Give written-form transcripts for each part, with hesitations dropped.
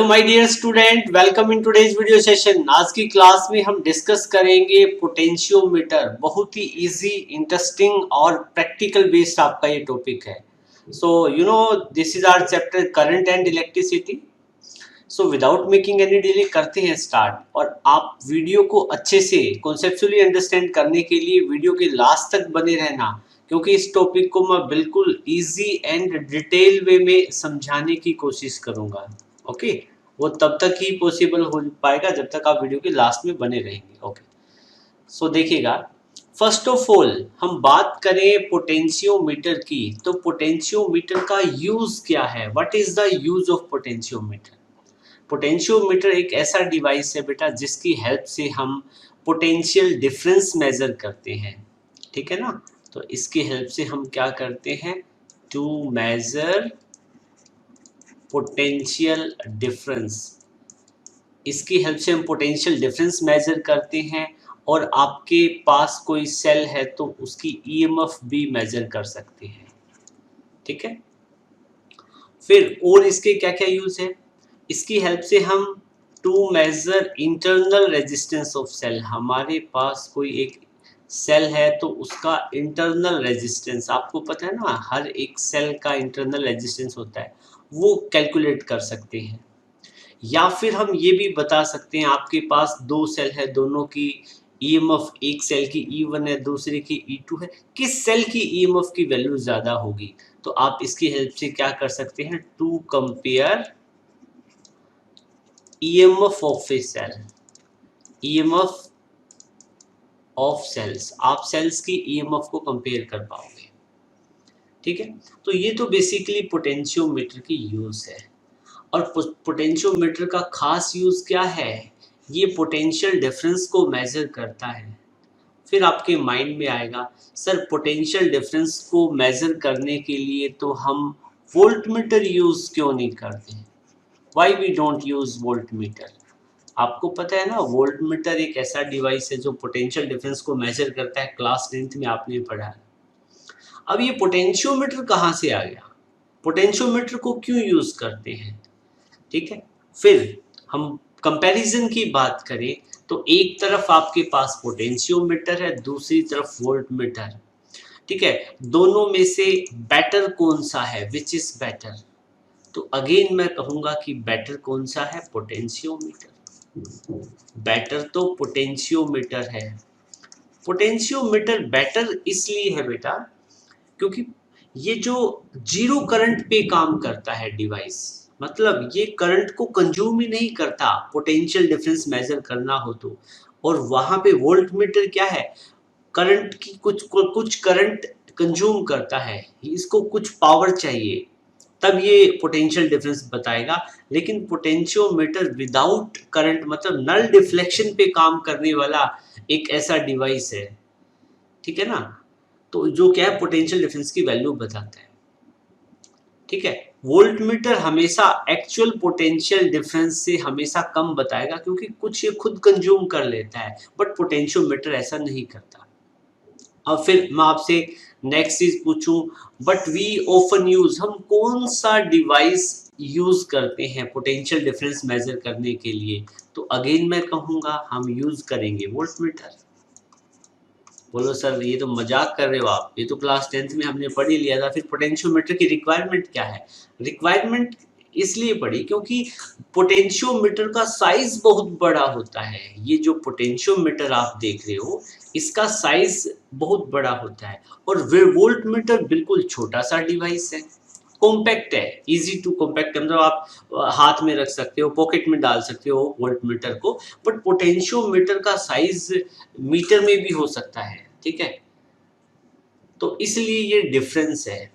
My dear student, welcome in today's video session. आज की class में हम डिस्कस करेंगे पोटेंशियोमीटर। बहुत ही इजी, इंटरेस्टिंग और प्रैक्टिकल बेस्ड आपका ये टॉपिक है। So you know this is our chapter current and electricity. So without making any delay करते हैं स्टार्ट। और आप वीडियो को अच्छे से कॉन्सेप्चुअली अंडरस्टैंड करने के लिए वीडियो के लास्ट तक बने रहना, क्योंकि इस टॉपिक को मैं बिल्कुल इजी एंड डिटेल वे में समझाने की कोशिश करूंगा। ओके वो तब तक ही पॉसिबल हो पाएगा जब तक आप वीडियो के लास्ट में बने रहेंगे। ओके सो देखिएगा, फर्स्ट ऑफ ऑल हम बात करें पोटेंशियोमीटर की, तो पोटेंशियोमीटर का यूज क्या है? What is the use of potentiometer? Potentiometer एक ऐसा डिवाइस है बेटा जिसकी हेल्प से हम पोटेंशियल डिफरेंस मेजर करते हैं। ठीक है ना? तो इसकी हेल्प से हम क्या करते हैं? To measure potential difference. इसकी हेल्प से हम पोटेंशियल डिफरेंस मेजर करते हैं, और आपके पास कोई सेल है तो उसकी ईएमएफ भी मेजर कर सकते हैं। ठीक है, फिर और इसके क्या क्या यूज है? इसकी हेल्प से हम to measure internal resistance of cell. हमारे पास कोई एक सेल है तो उसका इंटरनल रेजिस्टेंस, आपको पता है ना, हर एक सेल का इंटरनल रेजिस्टेंस होता है, वो कैलकुलेट कर सकते हैं। या फिर हम ये भी बता सकते हैं, आपके पास दो सेल है, दोनों की ईएमएफ, एक सेल की E1 है, दूसरे की E2 है, किस सेल की ईएमएफ की वैल्यू ज़्यादा होगी? तो आप इसकी हेल्प से क्या कर सकते हैं? To compare EMF of a cell, EMF of cells, आप सेल्स की ईएमएफ को कंपेयर कर पाओगे। ठीक है, तो ये तो बेसिकली पोटेंशियोमीटर की यूज है। और पोटेंशियोमीटर का खास यूज क्या है? ये पोटेंशियल डिफरेंस को मेजर करता है। फिर आपके माइंड में आएगा, सर पोटेंशियल डिफरेंस को मेजर करने के लिए तो हम वोल्टमीटर यूज क्यों नहीं करते? Why we don't use voltmeter? आपको पता है ना, वोल्टमीटर एक ऐसा डिवाइस है जो पोटेंशियल डिफरेंस को मेजर करता है। क्लास 10th में आपने पढ़ा है। अब ये पोटेंशियोमीटर कहाँ से आ गया? पोटेंशियोमीटर को क्यों यूज करते हैं? ठीक है, फिर हम कंपैरिजन की बात करें तो एक तरफ आपके पास पोटेंशियोमीटर है, दूसरी तरफ वोल्टमीटर। ठीक है, दोनों में से बेटर कौन सा है? Which is better? तो अगेन मैं कहूंगा कि बेटर कौन सा है? पोटेंशियोमीटर। बेटर तो पोटेंशियोमीटर है। पोटेंशियोमीटर बेटर इसलिए है बेटा क्योंकि ये जो जीरो करंट पे काम करता है डिवाइस, मतलब ये करंट को कंज्यूम ही नहीं करता पोटेंशियल डिफरेंस मेजर करना हो तो। और वहां पे वोल्टमीटर क्या है? करंट की कुछ करंट कंज्यूम करता है, इसको कुछ पावर चाहिए, तब ये पोटेंशियल डिफरेंस बताएगा। लेकिन पोटेंशियोमीटर विदाउट करंट, मतलब नल डिफ्लेक्शन पे काम करने वाला एक ऐसा डिवाइस है। ठीक है ना? तो जो क्या है, पोटेंशियल डिफरेंस की वैल्यू बताता है। ठीक है, वोल्टमीटर हमेशा एक्चुअल पोटेंशियल डिफरेंस से हमेशा कम बताएगा, क्योंकि कुछ ये खुद कंज्यूम कर लेता है, बट पोटेंशियोमीटर ऐसा नहीं करता। अब फिर मैं आपसे नेक्स्ट चीज पूछूं, बट वी ऑफन यूज, हम कौन सा डिवाइस यूज करते हैं पोटेंशियल डिफरेंस मेजर करने के लिए? तो अगेन मैं कहूंगा हम यूज करेंगे वोल्टमीटर। बोलो सर ये तो मजाक कर रहे हो आप, ये तो क्लास 10th में हमने पढ़ ही लिया था। फिर पोटेंशियोमीटर की रिक्वायरमेंट क्या है? रिक्वायरमेंट इसलिए पड़ी क्योंकि पोटेंशियोमीटर का साइज बहुत बड़ा होता है। ये जो पोटेंशियोमीटर आप देख रहे हो, इसका साइज बहुत बड़ा होता है, और वोल्टमीटर बिल्कुल छोटा सा डिवाइस है, कॉम्पैक्ट है, इजी टू कॉम्पैक्ट, मतलब आप हाथ में रख सकते हो, पॉकेट में डाल सकते हो वोल्टमीटर को। बट पोटेंशियोमीटर का साइज मीटर में भी हो सकता है। ठीक है, तो इसलिए ये डिफरेंस है।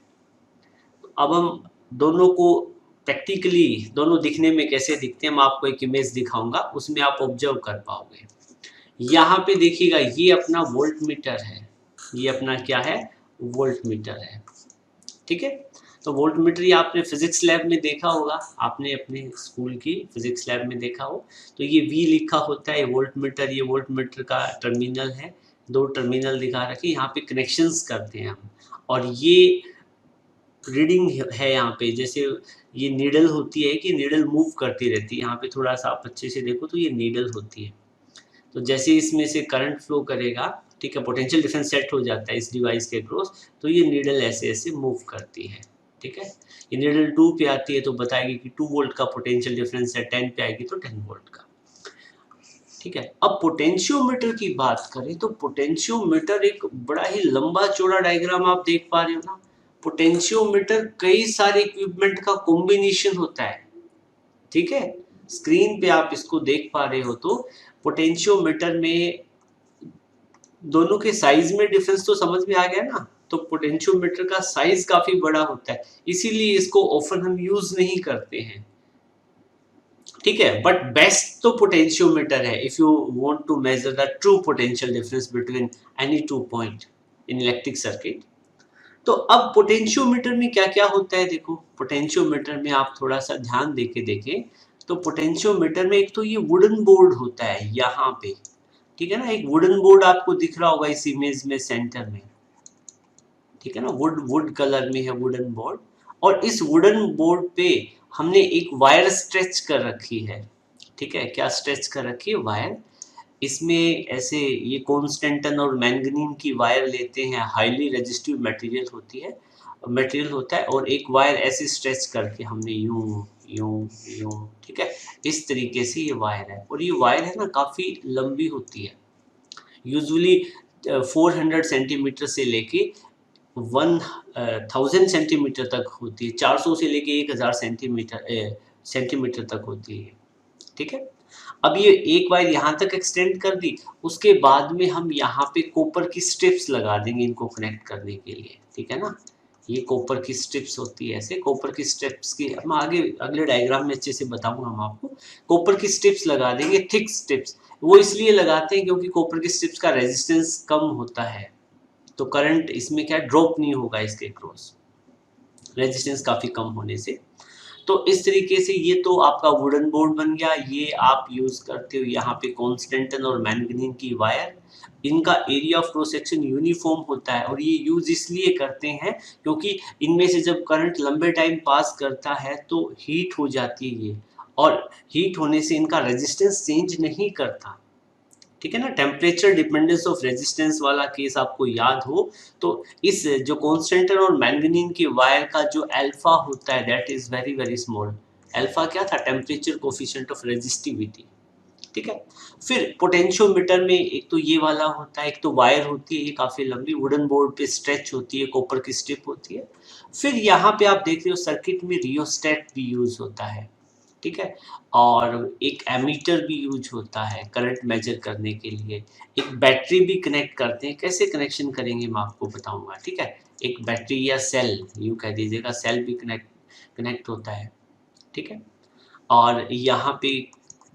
अब हम दोनों को प्रैक्टिकली, दोनों दिखने में कैसे दिखते हैं, मैं आपको एक इमेज दिखाऊंगा, उसमें आप ऑब्जर्व कर पाओगे। यहाँ पे देखिएगा, ये अपना वोल्टमीटर है, ये अपना क्या है? वोल्टमीटर है। ठीक है, तो वोल्टमीटर ये आपने फिजिक्स लैब में देखा होगा, आपने अपने स्कूल की फिजिक्स लैब में देखा हो। तो ये V लिखा होता है वोल्टमीटर, ये वोल्टमीटर का टर्मिनल है, दो टर्मिनल दिखा रखे, यहाँ पे कनेक्शंस करते हैं हम। और ये रीडिंग है यहाँ पे, जैसे ये नीडल होती है कि नीडल मूव करती रहती है, यहाँ पे थोड़ा सा आप अच्छे से देखो तो ये नीडल होती है। तो जैसे इसमें से करंट फ्लो करेगा, ठीक है, पोटेंशियल डिफरेंस सेट हो जाता है इस डिवाइस के क्रॉस, तो ये नीडल ऐसे ऐसे मूव करती है, ठीक है। ये नीडल 2 पे आती है तो बताएगी कि 2 वोल्ट का पोटेंशियल डिफरेंस है, 10 पे आएगी तो 10 वोल्ट का, ठीक है। अब पोटेंशियोमीटर की बात करें तो पोटेंशियोमीटर एक बड़ा ही लंबा चौड़ा डायग्राम आप देख पा रहे हो ना। पोटेंशियोमीटर कई सारे इक्विपमेंट का कॉम्बिनेशन होता है, ठीक है। स्क्रीन पे आप इसको देख पा रहे हो तो पोटेंशियोमीटर में दोनों के साइज में डिफरेंस तो समझ में आ गया ना। तो पोटेंशियोमीटर का साइज काफी बड़ा होता है, इसीलिए इसको ऑफन हम यूज नहीं करते हैं, ठीक है। बट बेस्ट तो पोटेंशियोमीटर है if you want to measure the true potential difference between any two point in electric circuit. तो अब पोटेंशियोमीटर में क्या क्या होता है, देखो पोटेंशियोमीटर में आप थोड़ा सा ध्यान देके देखें तो पोटेंशियोमीटर में एक तो ये वुडन बोर्ड होता है यहाँ पे, ठीक है ना। एक वुडन बोर्ड आपको दिख रहा होगा इस इमेज में सेंटर में, ठीक है ना, वुड वुड कलर में है वुडन बोर्ड। और इस वुडन बोर्ड पे हमने एक वायर स्ट्रेच कर रखी है, ठीक है। क्या स्ट्रेच कर रखी है, वायर। इसमें ऐसे ये कॉन्स्टेंटन और मैंगनीन की वायर लेते हैं, हाईली रेजिस्टिव मटेरियल होती है, मटेरियल होता है, और एक वायर ऐसे स्ट्रेच करके हमने यूं यूं यूं, ठीक है, इस तरीके से ये वायर है। और ये वायर है ना काफ़ी लंबी होती है, यूजुअली 400 सेंटीमीटर से लेके 1000 सेंटीमीटर तक होती है, 400 से लेके 1000 सेंटीमीटर तक होती है, ठीक है। अब ये एक वायर यहाँ तक एक्सटेंड कर दी, उसके बाद में हम यहाँ पे कॉपर की स्ट्रिप्स लगा देंगे इनको कनेक्ट करने के लिए, ठीक है ना। ये कॉपर की स्ट्रिप्स होती है, ऐसे कॉपर की स्ट्रिप्स की हम आगे अगले डायग्राम में अच्छे से बताऊंगा हम आपको। कॉपर की स्ट्रिप्स लगा देंगे, थिक स्ट्रिप्स। वो इसलिए लगाते हैं क्योंकि कॉपर की स्ट्रिप्स का रेजिस्टेंस कम होता है, तो करंट इसमें क्या ड्रॉप नहीं होगा इसके क्रॉस, रेजिस्टेंस काफ़ी कम होने से। तो इस तरीके से ये तो आपका वुडन बोर्ड बन गया। ये आप यूज़ करते हो यहाँ पे कॉन्स्टेंटन और मैंगनीन की वायर। इनका area of cross section uniform होता है, और ये यूज़ इसलिए करते हैं क्योंकि इनमें से जब करंट लंबे टाइम पास करता है तो हीट हो जाती है ये, और हीट होने से इनका रेजिस्टेंस चेंज नहीं करता, ठीक है ना। टेम्परेचर डिपेंडेंस ऑफ रेजिस्टेंस वाला केस आपको याद हो तो इस जो कॉन्स्टेंटन और मैंगनीन की वायर का जो अल्फा होता है that is very very small. Alpha क्या था, टेम्परेचर कोफिशिएंट ऑफ रेजिस्टिविटी, ठीक है। फिर पोटेंशियोमीटर में एक तो ये वाला होता है, एक तो वायर होती है ये काफ़ी लंबी वुडन बोर्ड पे स्ट्रेच होती है, कॉपर की स्ट्रिप होती है। फिर यहाँ पे आप देख रहे हो सर्किट में रियोस्टेट भी यूज होता है, ठीक है। और एक एमीटर भी यूज होता है करंट मेजर करने के लिए। एक बैटरी भी कनेक्ट करते हैं, कैसे कनेक्शन करेंगे मैं आपको बताऊंगा, ठीक है। एक बैटरी या सेल यूँ कह दीजिएगा, सेल भी कनेक्ट कनेक्ट होता है, ठीक है। और यहाँ पे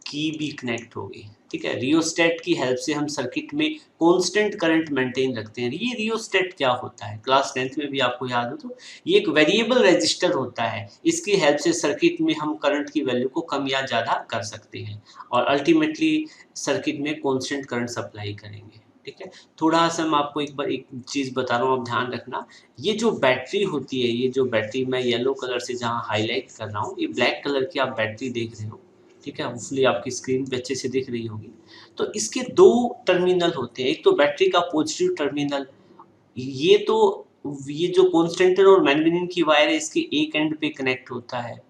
की भी कनेक्ट होगी, ठीक है। रियोस्टेट की हेल्प से हम सर्किट में कांस्टेंट करंट मेंटेन रखते हैं। ये रियोस्टेट क्या होता है, क्लास 10th में भी आपको याद हो तो ये एक वेरिएबल रजिस्टर होता है। इसकी हेल्प से सर्किट में हम करंट की वैल्यू को कम या ज़्यादा कर सकते हैं, और अल्टीमेटली सर्किट में कांस्टेंट करंट सप्लाई करेंगे, ठीक है। थोड़ा सा मैं आपको एक बार एक चीज़ बता रहा हूँ, आप ध्यान रखना। ये जो बैटरी होती है, ये जो बैटरी मैं येलो कलर से जहाँ हाईलाइट कर रहा हूँ, ये ब्लैक कलर की आप बैटरी देख रहे हो, ठीक है। होपफुली आपकी स्क्रीन पे अच्छे से दिख रही होगी। तो इसके दो टर्मिनल होते हैं, एक तो बैटरी का पॉजिटिव टर्मिनल, ये तो ये जो कॉन्स्टेंटन और मैंगनीन की वायर है इसके एक एंड पे कनेक्ट होता है,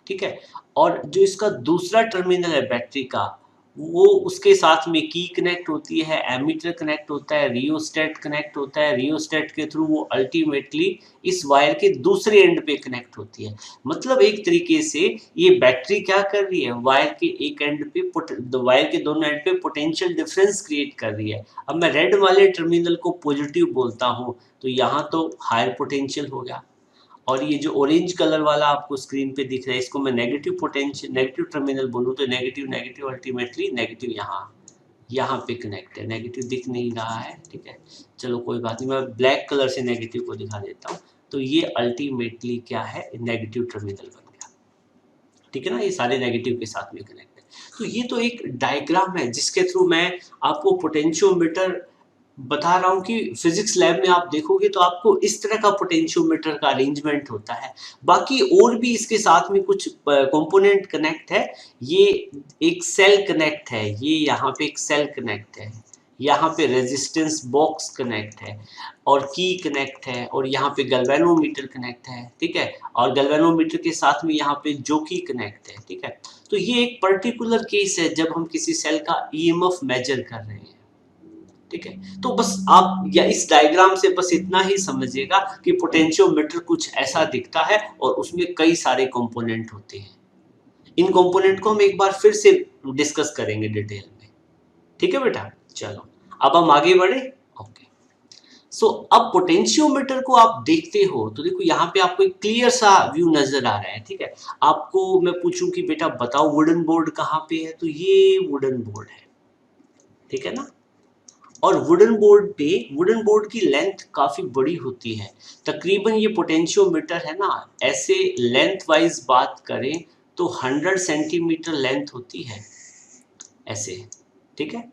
ठीक है। और जो इसका दूसरा टर्मिनल है बैटरी का, वो उसके साथ में की कनेक्ट होती है, एमीटर कनेक्ट होता है, रियोस्टेट कनेक्ट होता है। रियोस्टेट के थ्रू वो अल्टीमेटली इस वायर के दूसरे एंड पे कनेक्ट होती है। मतलब एक तरीके से ये बैटरी क्या कर रही है, वायर के एक एंड पे वायर के दोनों एंड पे पोटेंशियल डिफरेंस क्रिएट कर रही है। अब मैं रेड वाले टर्मिनल को पॉजिटिव बोलता हूँ तो यहाँ तो हायर पोटेंशियल हो गया, और ये जो ऑरेंज कलर वाला आपको स्क्रीन पे दिख रहा है इसको मैं नेगेटिव पोटेंशियल नेगेटिव टर्मिनल बोलूँ तो नेगेटिव नेगेटिव अल्टीमेटली नेगेटिव यहाँ पे कनेक्ट है। नेगेटिव दिख नहीं रहा है, ठीक है, चलो कोई बात नहीं, मैं ब्लैक कलर से नेगेटिव को दिखा देता हूँ। तो ये अल्टीमेटली क्या है, नेगेटिव टर्मिनल बन गया, ठीक है ना। ये सारे नेगेटिव के साथ में कनेक्ट है। तो ये तो एक डायग्राम है जिसके थ्रू मैं आपको पोटेंशियोमीटर बता रहा हूँ कि फिजिक्स लैब में आप देखोगे तो आपको इस तरह का पोटेंशियोमीटर का अरेंजमेंट होता है। बाकी और भी इसके साथ में कुछ कंपोनेंट कनेक्ट है। ये एक सेल कनेक्ट है, ये यहाँ पे एक सेल कनेक्ट है, यहाँ पे रेजिस्टेंस बॉक्स कनेक्ट है और की कनेक्ट है और यहाँ पे गैल्वेनोमीटर कनेक्ट है, ठीक है। और गैल्वेनोमीटर के साथ में यहाँ पे जोकी कनेक्ट है, ठीक है। तो ये एक पर्टिकुलर केस है जब हम किसी सेल का ईएमएफ मेजर कर रहे हैं, ठीक है। तो बस आप या इस डायग्राम से बस इतना ही समझिएगा कि पोटेंशियोमीटर कुछ ऐसा दिखता है और उसमें कई सारे कंपोनेंट होते हैं। इन कंपोनेंट को हम एक बार फिर से डिस्कस करेंगे डिटेल में, ठीक है बेटा। चलो अब हम आगे बढ़े। ओके, सो अब पोटेंशियोमीटर को आप देखते हो तो देखो यहाँ पे आपको एक क्लियर सा व्यू नजर आ रहा है, ठीक है। आपको मैं पूछूं कि बेटा बताओ वुडन बोर्ड कहाँ पे है, तो ये वुडन बोर्ड है, ठीक है ना। और वुडन बोर्ड की लेंथ काफी बड़ी होती है, तकरीबन ये पोटेंशियोमीटर है ना, ऐसे लेंथ वाइज बात करें तो 100 सेंटीमीटर लेंथ होती है ऐसे, ठीक है।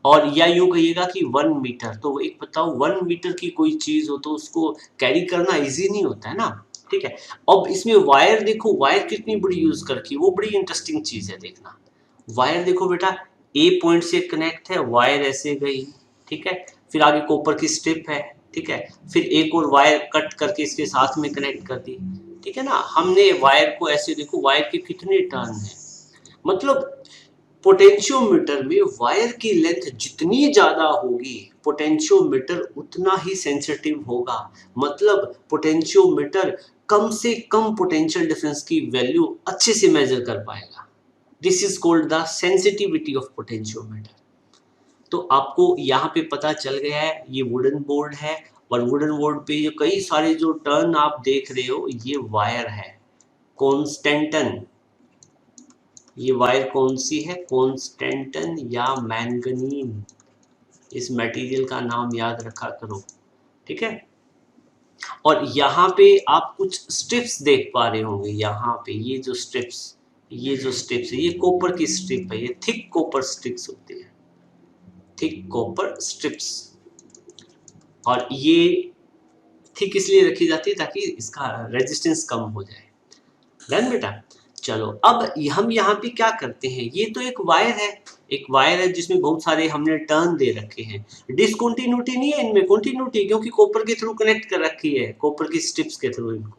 और या यूं कहिएगा कि 1 मीटर, तो एक बताओ 1 मीटर की कोई चीज हो तो उसको कैरी करना इजी नहीं होता है ना, ठीक है। अब इसमें वायर देखो, वायर कितनी बड़ी यूज करके, वो बड़ी इंटरेस्टिंग चीज है देखना। वायर देखो बेटा, ए पॉइंट से कनेक्ट है, वायर ऐसे गई, ठीक है। फिर आगे कॉपर की स्ट्रिप है, ठीक है। फिर एक और वायर कट करके इसके साथ में कनेक्ट कर दी, ठीक है ना। हमने वायर को ऐसे देखो, वायर के कितने टर्न है, मतलब पोटेंशियोमीटर में वायर की लेंथ जितनी ज्यादा होगी पोटेंशियोमीटर उतना ही सेंसिटिव होगा। मतलब पोटेंशियोमीटर कम से कम पोटेंशियल डिफरेंस की वैल्यू अच्छे से मेजर कर पाएगा। This is called the sensitivity of potentiometer. तो आपको यहाँ पे पता चल गया है ये वुडन बोर्ड है, और वुडन बोर्ड पे ये कई सारे जो टर्न आप देख रहे हो ये वायर है, कॉन्स्टेंटन। ये वायर कौन सी है, कॉन्स्टेंटन या मैंगनीन, इस मटेरियल का नाम याद रखा करो, ठीक है। और यहाँ पे आप कुछ स्ट्रिप्स देख पा रहे होंगे, यहाँ पे ये जो स्ट्रिप्स है ये कॉपर की स्ट्रिप है, ये थिक कॉपर स्ट्रिप्स होती है, थिक कॉपर स्ट्रिप्स। और ये थिक इसलिए रखी जाती है ताकि इसका रेजिस्टेंस कम हो जाए। डन बेटा। चलो अब हम यहाँ पे क्या करते हैं, ये तो एक वायर है, एक वायर है जिसमें बहुत सारे हमने टर्न दे रखे हैं। डिसकंटिन्यूटी नहीं है इनमें, कंटिन्यूटी, क्योंकि कॉपर के थ्रू कनेक्ट कर रखी है, कॉपर की स्ट्रिप्स के थ्रू इनको,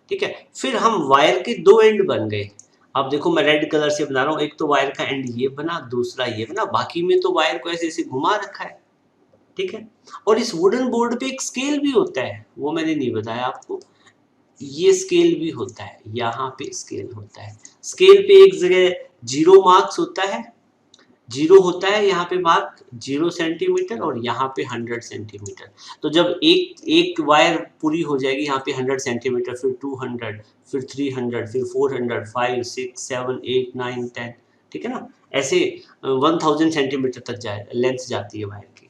ठीक है। फिर हम वायर के दो एंड बन गए। अब देखो मैं रेड कलर से बना रहा हूँ, एक तो वायर का एंड ये बना, दूसरा ये बना, बाकी में तो वायर को ऐसे ऐसे घुमा रखा है, ठीक है। और इस वुडन बोर्ड पे एक स्केल भी होता है, वो मैंने नहीं बताया आपको, ये स्केल भी होता है, यहाँ पे स्केल होता है। स्केल पे एक जगह 0 मार्क्स होता है, 0 होता है यहाँ पे मार्क 0 सेंटीमीटर, और यहाँ पे 100 सेंटीमीटर। तो जब एक एक वायर पूरी हो जाएगी यहाँ पे 100 सेंटीमीटर, फिर 200, फिर 300, फिर 400, 5, 6, 7, 8, 9, 10, ठीक है ना। ऐसे 1000 सेंटीमीटर तक जाए लेंथ जाती है वायर की,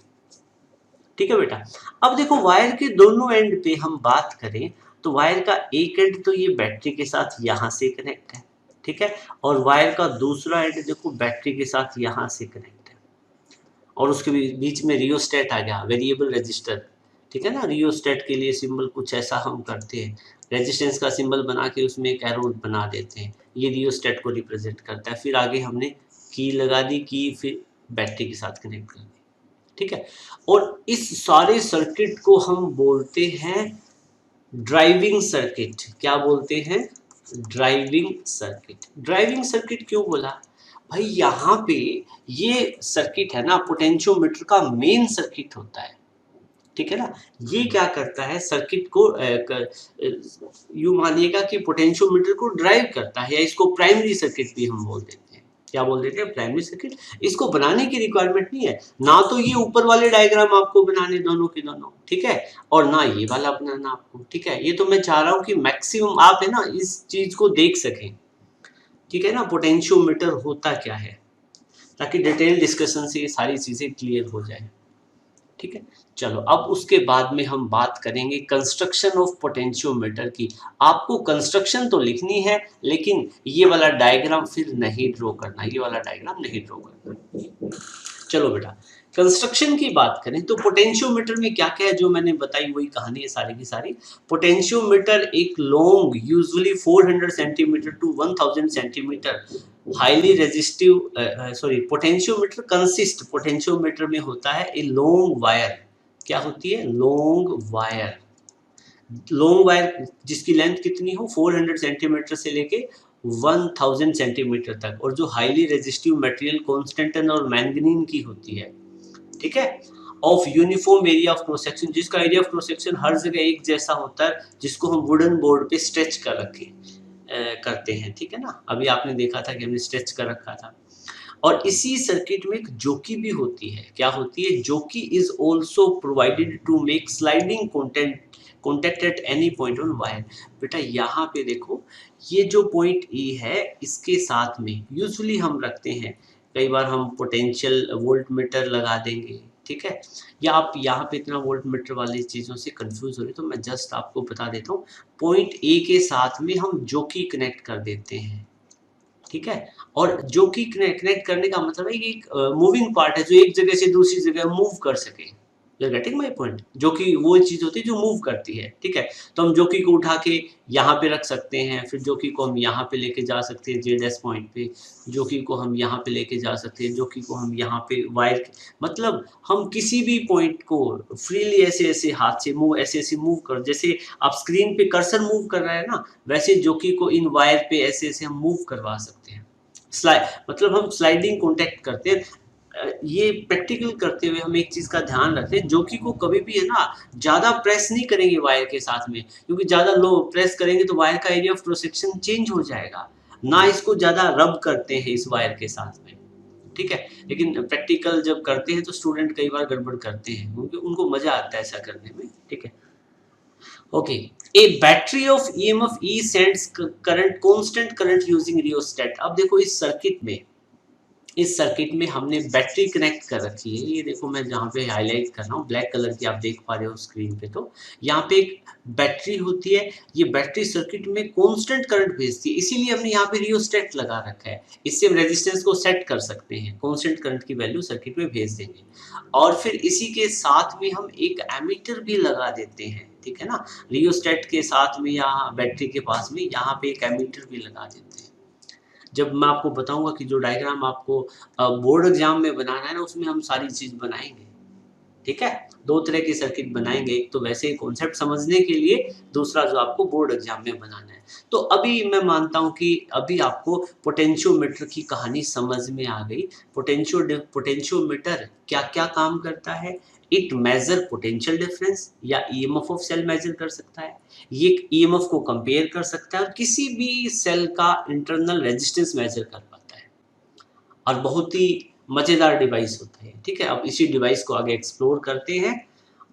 ठीक है बेटा। अब देखो वायर के दोनों एंड पे हम बात करें तो वायर का एक एंड तो ये बैटरी के साथ यहाँ से कनेक्ट है, ठीक है। और वायर का दूसरा एंड देखो बैटरी के साथ यहाँ से कनेक्ट है, और उसके बीच में रियोस्टेट आ गया, वेरिएबल रजिस्टर, ठीक है ना। रियोस्टेट के लिए सिंबल कुछ ऐसा हम करते हैं, रेजिस्टेंस का सिंबल बना के उसमें एक एरो बना देते हैं, ये रियोस्टेट को रिप्रेजेंट करता है। फिर आगे हमने की लगा दी, की फिर बैटरी के साथ कनेक्ट कर दी, ठीक है। और इस सारे सर्किट को हम बोलते हैं ड्राइविंग सर्किट। क्या बोलते हैं, ड्राइविंग सर्किट। ड्राइविंग सर्किट क्यों बोला भाई, यहाँ पे ये सर्किट है ना पोटेंशियोमीटर का मेन सर्किट होता है, ठीक है ना। ये क्या करता है सर्किट को यूं मानिएगा कि पोटेंशियोमीटर को ड्राइव करता है, या इसको प्राइमरी सर्किट भी हम बोल देते हैं। क्या बोल देते हैं, प्राइमरी सर्किट। इसको बनाने की रिक्वायरमेंट नहीं है ना, तो ये ऊपर वाले डायग्राम आपको बनाने दोनों के दोनों, ठीक है, और ना ये वाला बनाना आपको, ठीक है। ये तो मैं चाह रहा हूँ कि मैक्सिमम आप है ना इस चीज को देख सकें, ठीक है ना, पोटेंशियोमीटर होता क्या है, ताकि डिटेल डिस्कशन से ये सारी चीजें क्लियर हो जाए, ठीक है। चलो अब उसके बाद में हम बात करेंगे कंस्ट्रक्शन ऑफ पोटेंशियोमीटर की। आपको कंस्ट्रक्शन तो लिखनी है, लेकिन ये वाला डायग्राम फिर नहीं ड्रॉ करना, ये वाला डायग्राम नहीं ड्रॉ करना। चलो बेटा, कंस्ट्रक्शन की बात करें तो पोटेंशियोमीटर में क्या क्या है जो मैंने बताई वही कहानी है सारी की सारी। पोटेंशियोमीटर एक long usually 400 centimeter to 1000 centimeter highly resistive potentiometer consist, potentiometer में होता है ए लॉन्ग वायर। क्या होती है? Long wire. लॉन्ग वायर जिसकी लेंथ कितनी हो 400 सेंटीमीटर से लेके 1000 सेंटीमीटर तक, और जो हाईली रेजिस्टिव मटेरियल कॉन्स्टेंटन और मैंगनीन की होती है, ठीक है, of uniform area of cross section, जिसका एरिया ऑफ क्रॉस सेक्शन हर जगह एक जैसा होता है, जिसको हम वुडन बोर्ड पे स्ट्रेच कर रखे करते हैं, ठीक है ना। अभी आपने देखा था कि हमने स्ट्रेच कर रखा था। और इसी सर्किट में एक जोकी भी होती है। क्या होती है? Jockey is also provided to make sliding contact at any point on wire. बेटा यहाँ पे देखो, ये जो पॉइंट ई है इसके साथ में यूजुअली हम रखते हैं, कई बार हम पोटेंशियल वोल्ट मीटर लगा देंगे, ठीक है, या आप यहाँ पे इतना वोल्ट मीटर वाली चीज़ों से कंफ्यूज हो रहे तो मैं जस्ट आपको बता देता हूँ, पॉइंट ए के साथ में हम जोकी कनेक्ट कर देते हैं, ठीक है। और जोकी कनेक्ट करने का मतलब है कि एक मूविंग पार्ट है जो एक जगह से दूसरी जगह मूव कर सके। You are getting my point? जो कि वो चीज़ होती है जो मूव करती है, ठीक है। तो हम जोकी को उठा के यहाँ पे रख सकते हैं, फिर जोकी को हम यहाँ पे लेके जा सकते हैं जेड एस पॉइंट पे, जोकी को हम यहाँ पे लेके जा सकते हैं, जोकी को हम यहाँ पे वायर, मतलब हम किसी भी पॉइंट को फ्रीली ऐसे ऐसे हाथ से मूव, ऐसे ऐसे मूव कर, जैसे आप स्क्रीन पे कर्सर मूव कर रहा है ना, वैसे जोकी को इन वायर पे ऐसे ऐसे हम मूव करवा सकते हैं। मतलब हम स्लाइडिंग कॉन्टैक्ट करते हैं। ये प्रैक्टिकल करते हुए हम एक चीज का ध्यान रखते हैं, जोकी को कभी भी है ना ज्यादा प्रेस नहीं करेंगे वायर के साथ में, क्योंकि ज्यादा लो प्रेस करेंगे तो वायर का area of cross section change हो जाएगा। ना इसको ज्यादा रब करते हैं इस वायर के साथ में, ठीक है। लेकिन प्रैक्टिकल जब करते हैं तो स्टूडेंट कई बार गड़बड़ करते हैं, क्योंकि उनको मजा आता है ऐसा करने में, ठीक है। Okay, A battery of EMF E sends current, constant current using rheostat. अब देखो इस सर्किट में हमने बैटरी कनेक्ट कर रखी है। ये देखो मैं जहाँ पे हाईलाइट कर रहा हूँ ब्लैक कलर की, आप देख पा रहे हो स्क्रीन पे, तो यहाँ पे एक बैटरी होती है। ये बैटरी सर्किट में कांस्टेंट करंट भेजती है, इसीलिए हमने यहाँ पे रियोस्टेट लगा रखा है। इससे हम रेजिस्टेंस को सेट कर सकते हैं, कांस्टेंट करंट की वैल्यू सर्किट में भेज देंगे। और फिर इसी के साथ में हम एक एमीटर भी लगा देते हैं, ठीक है ना। रियोस्टेट के साथ में या बैटरी के पास में यहाँ पे एक एमीटर भी लगा देते हैं। जब मैं आपको बताऊंगा कि जो डायग्राम आपको बोर्ड एग्जाम में बनाना है ना, उसमें हम सारी चीज बनाएंगे, ठीक है। दो तरह की सर्किट बनाएंगे, एक तो वैसे ही कॉन्सेप्ट समझने के लिए, दूसरा जो आपको बोर्ड एग्जाम में बनाना है। तो अभी मैं मानता हूं कि अभी आपको पोटेंशियोमीटर की कहानी समझ में आ गई। पोटेंशियोमीटर क्या क्या काम करता है? इट मेजर पोटेंशियल डिफरेंस या ईएमएफ ऑफ सेल मेजर कर सकता है, ये ईएमएफ को कंपेयर कर सकता है, और किसी भी सेल का इंटरनल रेजिस्टेंस मेजर कर पाता है। और बहुत ही मज़ेदार डिवाइस होता है, ठीक है। अब इसी डिवाइस को आगे एक्सप्लोर करते हैं,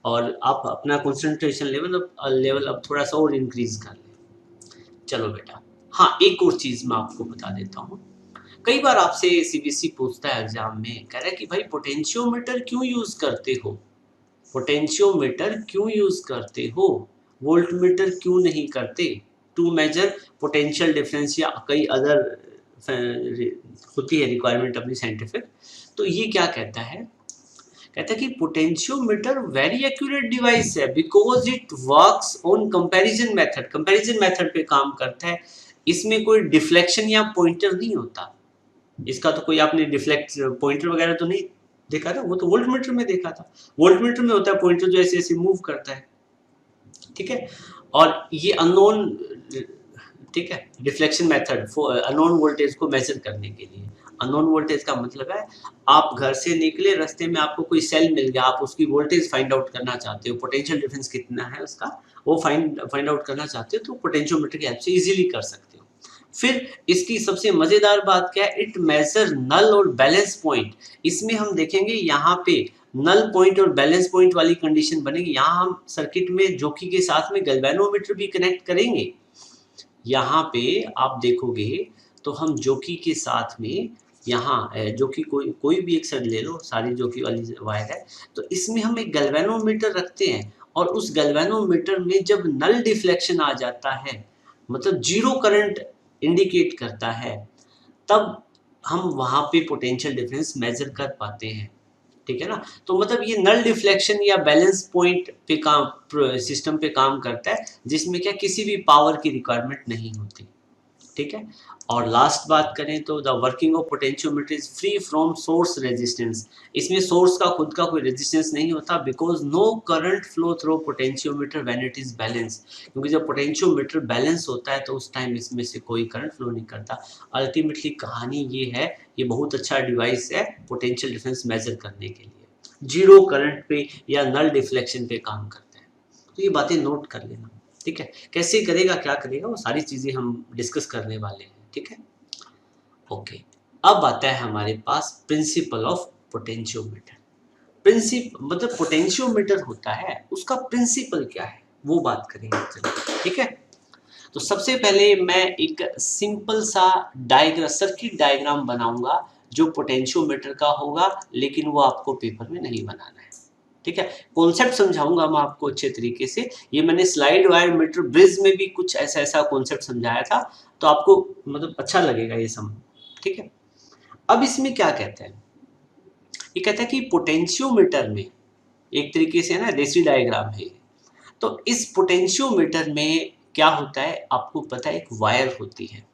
और आप अपना कंसंट्रेशन लेवल अब थोड़ा सा और इंक्रीज कर लें। चलो बेटा, हाँ एक और चीज़ मैं आपको बता देता हूँ। कई बार आपसे सीबीएसई पूछता है एग्जाम में, कह रहा है कि भाई पोटेंशियोमीटर क्यों यूज करते हो, पोटेंशियोमीटर क्यों यूज करते हो, वोल्टमीटर क्यों नहीं करते, टू मेजर पोटेंशियल डिफरेंस या कई अदर होती है रिक्वायरमेंट अपनी साइंटिफिक। तो ये क्या कहता है? कहता है कि पोटेंशियोमीटर वेरी एक्यूरेट डिवाइस है because it works on comparison method पे काम करता है। इसमें कोई डिफ्लेक्शन या पॉइंटर नहीं होता। इसका तो कोई आपने डिफ्लेक्ट पॉइंटर वगैरह तो नहीं देखा था, वो तो वोल्टमीटर में देखा था। वोल्टमीटर में होता है पॉइंटर जो ऐसे ऐसे मूव करता है, ठीक है। और ये अननोन, ठीक है, डिफ्लेक्शन मेथड अननोन वोल्टेज को मेजर करने के लिए। अननोन वोल्टेज का मतलब है आप घर से निकले, रास्ते में आपको कोई सेल मिल गया, आप उसकी वोल्टेज फाइंड आउट करना चाहते हो, पोटेंशियल डिफरेंस कितना है उसका, वो फाइंड आउट करना चाहते हो, तो पोटेंशियोमीटर की हेल्प से इजीली कर सकते हो। फिर इसकी सबसे मजेदार बात क्या है? इट मेजर नल और बैलेंस पॉइंट। इसमें हम देखेंगे यहाँ पे नल पॉइंट और बैलेंस पॉइंट वाली कंडीशन बनेगी। यहाँ हम सर्किट में जोकी के साथ में गैल्वेनोमीटर भी कनेक्ट करेंगे। यहाँ पे आप देखोगे तो हम जोकी के साथ में यहाँ जोकी कोई भी एक सेट ले लो, सारी जोकी वाली वायर है, तो इसमें हम एक गैल्वेनोमीटर रखते हैं, और उस गैल्वेनोमीटर में जब नल डिफ्लेक्शन आ जाता है, मतलब जीरो करंट इंडिकेट करता है, तब हम वहाँ पे पोटेंशियल डिफरेंस मेजर कर पाते हैं। ठीक है ना। तो मतलब ये नल डिफ्लेक्शन या बैलेंस पॉइंट पे काम सिस्टम पे काम करता है, जिसमें क्या किसी भी पावर की रिक्वायरमेंट नहीं होती, ठीक है। और लास्ट बात करें तो the working of potentiometer is free from source resistance. इसमें सोर्स का खुद का कोई रेजिस्टेंस नहीं होता, because no current flow through potentiometer when it is balance. क्योंकि जब पोटेंशियोमीटर बैलेंस होता है तो उस टाइम इसमें से कोई करंट फ्लो नहीं करता। अल्टीमेटली कहानी ये है, ये बहुत अच्छा डिवाइस है पोटेंशियल डिफरेंस मेजर करने के लिए, जीरो करंट पे या नल डिफ्लेक्शन पे काम करता है। तो ये बातें नोट कर लेना, ठीक है। कैसे करेगा, क्या करेगा, वो सारी चीजें हम डिस्कस करने वाले हैं, ठीक है। ओके, अब आता है हमारे पास प्रिंसिपल ऑफ पोटेंशियोमीटर। मतलब पोटेंशियोमीटर होता है, उसका प्रिंसिपल क्या है वो बात करेंगे, चलिए, ठीक है। तो सबसे पहले मैं एक सिंपल सा डायग्राम, सर्किट डायग्राम बनाऊंगा जो पोटेंशियोमीटर का होगा, लेकिन वो आपको पेपर में नहीं बनाना है, ठीक है। कॉन्सेप्ट समझाऊंगा मैं आपको अच्छे तरीके से। ये मैंने स्लाइड वायर मीटर ब्रिज में भी कुछ ऐसा ऐसा कॉन्सेप्ट समझाया था, तो आपको मतलब अच्छा लगेगा ये समझ, ठीक है। अब इसमें क्या कहते हैं, ये कहता है कि पोटेंशियोमीटर में एक तरीके से ना देसी डायग्राम है, तो इस पोटेंशियोमीटर में क्या होता है आपको पता है, एक वायर होती है।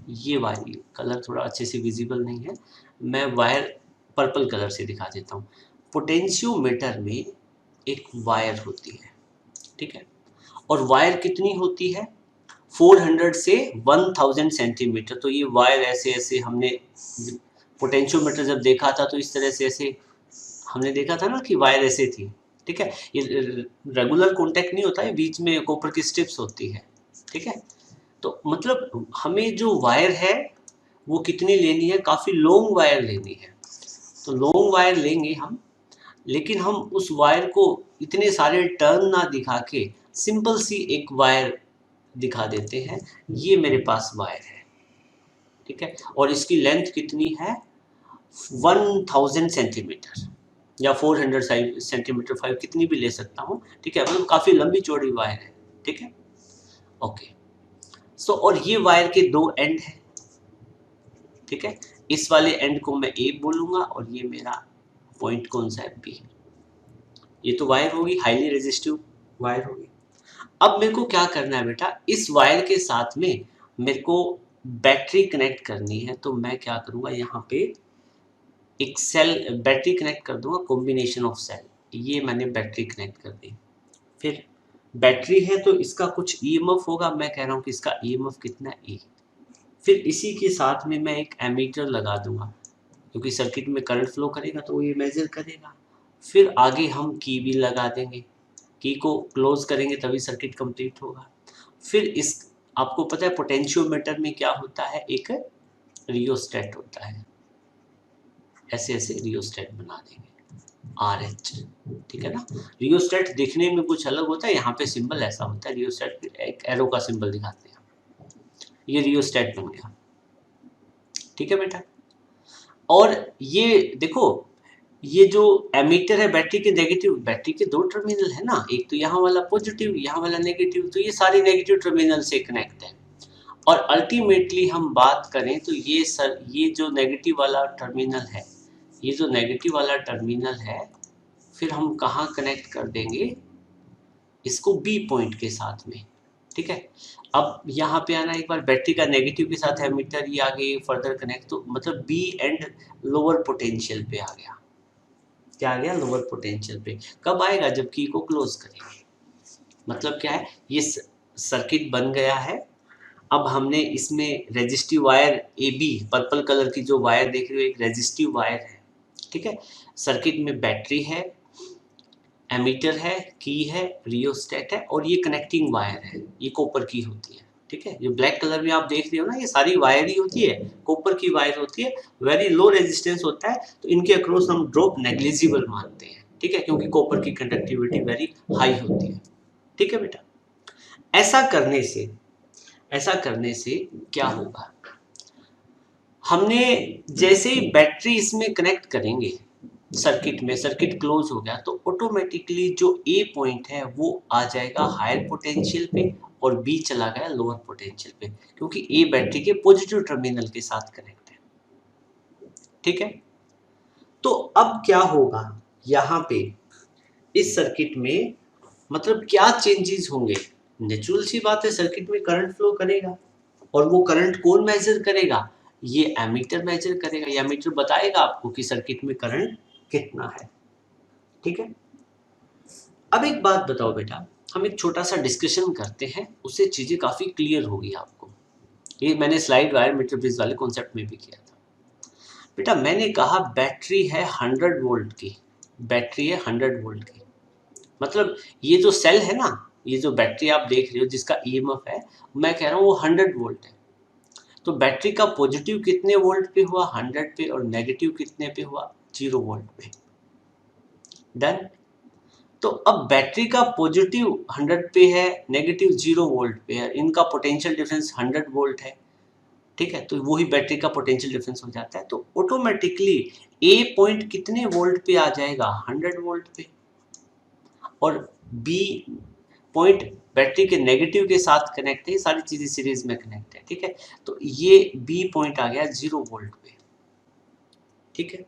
ये वायर कलर थोड़ा अच्छे से विजिबल नहीं है, मैं वायर पर्पल कलर से दिखा देता हूँ। पोटेंशियोमीटर में एक वायर होती है, ठीक है। और वायर कितनी होती है, 400 से 1000 सेंटीमीटर। तो ये वायर ऐसे ऐसे हमने पोटेंशियोमीटर जब देखा था तो इस तरह से ऐसे हमने देखा था ना कि वायर ऐसे थी, ठीक है। ये रेगुलर कॉन्टैक्ट नहीं होता है, बीच में कॉपर की स्ट्रिप्स होती है, ठीक है। तो मतलब हमें जो वायर है वो कितनी लेनी है, काफ़ी लॉन्ग वायर लेनी है। तो लॉन्ग वायर लेंगे हम, लेकिन हम उस वायर को इतने सारे टर्न ना दिखा के सिंपल सी एक वायर दिखा देते हैं। ये मेरे पास वायर है, ठीक है, और इसकी लेंथ कितनी है, 1000 सेंटीमीटर या 400 सेंटीमीटर 5 कितनी भी ले सकता हूँ, ठीक है। मतलब काफ़ी लंबी चौड़ी वायर है, ठीक है। ओके, सो और ये वायर के दो एंड है, ठीक है। इस वाले एंड को मैं ए बोलूंगा और ये मेरा पॉइंट कौन सा है, बी। ये तो वायर होगी, हाईली रेजिस्टिव वायर होगी। अब मेरे को क्या करना है बेटा, इस वायर के साथ में मेरे को बैटरी कनेक्ट करनी है। तो मैं क्या करूँगा, यहाँ पे एक सेल बैटरी कनेक्ट कर दूंगा, कॉम्बिनेशन ऑफ सेल। ये मैंने बैटरी कनेक्ट कर दी। फिर बैटरी है तो इसका कुछ ईएमएफ होगा, मैं कह रहा हूँ कि इसका ईएमएफ कितना है, E। फिर इसी के साथ में मैं एक एमीटर लगा दूंगा, क्योंकि सर्किट में करंट फ्लो करेगा तो वो ये मेजर करेगा। फिर आगे हम की भी लगा देंगे, की को क्लोज करेंगे तभी सर्किट कंप्लीट होगा। फिर इस आपको पता है पोटेंशियोमीटर में क्या होता है, एक रियोस्टेट होता है, ऐसे ऐसे रियोस्टेट बना देंगे, RH, ठीक है ना। रियोस्टेट दिखने में कुछ अलग होता है, यहाँ पे सिंबल ऐसा होता है, रियोस्टेट एक एरो का सिंबल दिखाते हैं। ये रियोस्टेट बन गया, ठीक है बेटा। और ये देखो, ये जो एमीटर है बैटरी के नेगेटिव, बैटरी के दो टर्मिनल है ना, एक तो यहाँ वाला पॉजिटिव, यहाँ वाला नेगेटिव, तो ये सारे नेगेटिव टर्मिनल से कनेक्ट है। और अल्टीमेटली हम बात करें तो ये जो नेगेटिव वाला टर्मिनल है, ये जो नेगेटिव वाला टर्मिनल है, फिर हम कहाँ कनेक्ट कर देंगे इसको, बी पॉइंट के साथ में, ठीक है। अब यहाँ पे आना, एक बार बैटरी का नेगेटिव के साथ एमीटर ये आगे फर्दर कनेक्ट, तो मतलब बी एंड लोअर पोटेंशियल पे आ गया। क्या आ गया, लोअर पोटेंशियल पे। कब आएगा, जब की को क्लोज करेंगे। मतलब क्या है, ये सर्किट बन गया है। अब हमने इसमें resistive wire A B, purple colour की जो वायर देख रहे हो, एक रेजिस्टिव वायर है, ठीक है। सर्किट में बैटरी है, एमीटर है, की है, रियोस्टेट है, और ये कनेक्टिंग वायर है, ये कॉपर की होती है, ठीक है। जो ब्लैक कलर में आप देख रहे हो ना, ये सारी वायर ही होती है, कॉपर की वायर होती है। वेरी लो रेजिस्टेंस होता है, तो इनके अक्रॉस हम ड्रॉप नेग्लिजिबल मानते हैं, ठीक है, क्योंकि कॉपर की कंडक्टिविटी वेरी हाई होती है, ठीक है बेटा। ऐसा करने से क्या होगा, हमने जैसे ही बैटरी इसमें कनेक्ट करेंगे सर्किट में, सर्किट क्लोज हो गया, तो ऑटोमेटिकली जो ए पॉइंट है वो आ जाएगा हायर पोटेंशियल पे और बी चला गया लोअर पोटेंशियल पे, क्योंकि ए बैटरी के पॉजिटिव टर्मिनल के साथ कनेक्ट है, ठीक है। तो अब क्या होगा यहाँ पे इस सर्किट में, मतलब क्या चेंजेस होंगे? नेचुरल सी बात है, सर्किट में करंट फ्लो करेगा, और वो करंट कौन मेजर करेगा? ये एमीटर मेजर करेगा। ये एमीटर बताएगा आपको कि सर्किट में करंट कितना है। ठीक है, अब एक बात बताओ बेटा, हम एक छोटा सा डिस्कशन करते हैं, उससे चीजें काफी क्लियर होगी आपको। ये मैंने स्लाइड वायर मीटर ब्रिज वाले कॉन्सेप्ट में भी किया था। बेटा मैंने कहा बैटरी है 100 वोल्ट की, बैटरी है 100 वोल्ट की, मतलब ये जो सेल है ना, ये जो बैटरी आप देख रहे हो जिसका ईएमएफ है, मैं कह रहा हूँ वो 100 वोल्ट है। तो बैटरी का पॉजिटिव कितने वोल्ट पे हुआ? 100 पे। और नेगेटिव कितने पे हुआ? 0 वोल्ट पे। डन। तो अब बैटरी का पॉजिटिव 100 पे है, नेगेटिव 0 वोल्ट पे है, इनका पोटेंशियल डिफरेंस 100 वोल्ट है। ठीक है, तो वही बैटरी का पोटेंशियल डिफरेंस हो जाता है। तो ऑटोमेटिकली ए पॉइंट कितने वोल्ट पे आ जाएगा? 100 वोल्ट पे। और बी पॉइंट बैटरी के नेगेटिव के साथ कनेक्ट है, सारी चीजें सीरीज में कनेक्ट है। ठीक है, तो ये बी पॉइंट आ गया 0 वोल्ट पे। ठीक है,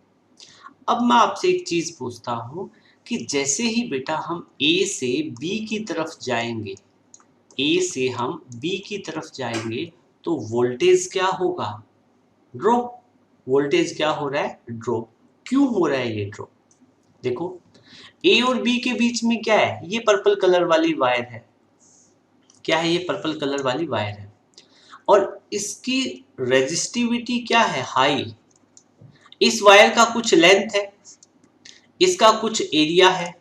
अब मैं आपसे एक चीज पूछता हूं कि जैसे ही बेटा हम ए से बी की तरफ जाएंगे, ए से हम बी की तरफ जाएंगे, तो वोल्टेज क्या होगा? ड्रॉप। वोल्टेज क्या हो रहा है? ड्रॉप। क्यों हो रहा है ये ड्रॉप? देखो, ए और बी के बीच में क्या है? ये पर्पल कलर वाली वायर है। क्या है? ये पर्पल कलर वाली वायर है, और इसकी रेजिस्टिविटी क्या है? हाई। इस वायर का कुछ लेंथ है, इसका कुछ एरिया है,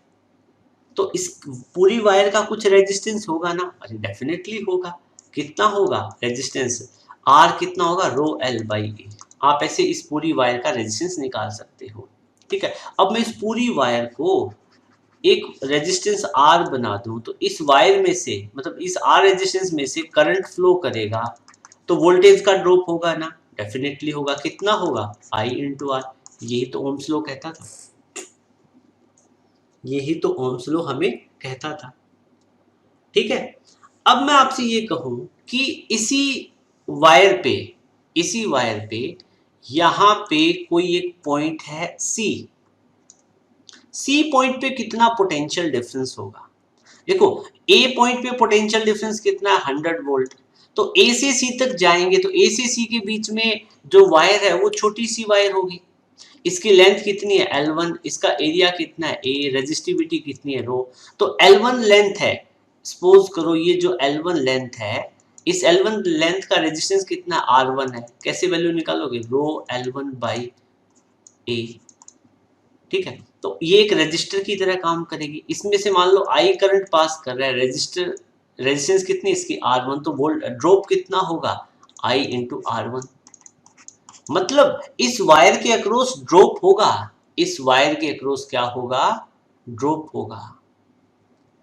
तो इस पूरी वायर का कुछ रेजिस्टेंस होगा ना? अरे डेफिनेटली होगा। कितना होगा रेजिस्टेंस? आर कितना होगा? रो एल बाई ए। आप ऐसे इस पूरी वायर का रेजिस्टेंस निकाल सकते हो। ठीक है, अब मैं इस पूरी वायर को एक रेजिस्टेंस आर बना दूं, तो इस वायर में से, मतलब इस आर रेजिस्टेंस में से करंट फ्लो करेगा, तो वोल्टेज का ड्रॉप होगा ना? डेफिनेटली होगा। कितना होगा? आई इंटू आर। यही तो ओम्स लॉ कहता था, यही तो ओम्स लॉ हमें कहता था। ठीक है, अब मैं आपसे ये कहूं कि वायर पे इसी वायर पे यहां पे कोई एक पॉइंट है सी, सी पॉइंट पे कितना पोटेंशियल डिफरेंस होगा? देखो, ए पॉइंट पे पोटेंशियल डिफरेंस कितना है? 100 वोल्ट। तो ए से सी तक जाएंगे, तो ए से सी के बीच में जो वायर है वो छोटी सी वायर होगी। इसकी लेंथ कितनी है? L1। इसका एरिया कितना है? A। रेजिस्टिविटी कितनी है? रो। तो L1 लेंथ है, सपोज करो ये जो L1 लेंथ है, इस L1 लेंथ का रेजिस्टेंस कितना? R1 है। कैसे वैल्यू निकालोगे? रो L1 बाई A। ठीक है, तो ये एक रजिस्टर की तरह काम करेगी। इसमें से मान लो आई करंट पास कर रहा है, रजिस्टर रेजिस्टेंस कितनी इसकी? R1। तो वोल्ट ड्रॉप कितना होगा? I into R1। मतलब इस वायर के अक्रॉस ड्रॉप होगा, इस वायर के अक्रॉस क्या होगा? ड्रॉप होगा।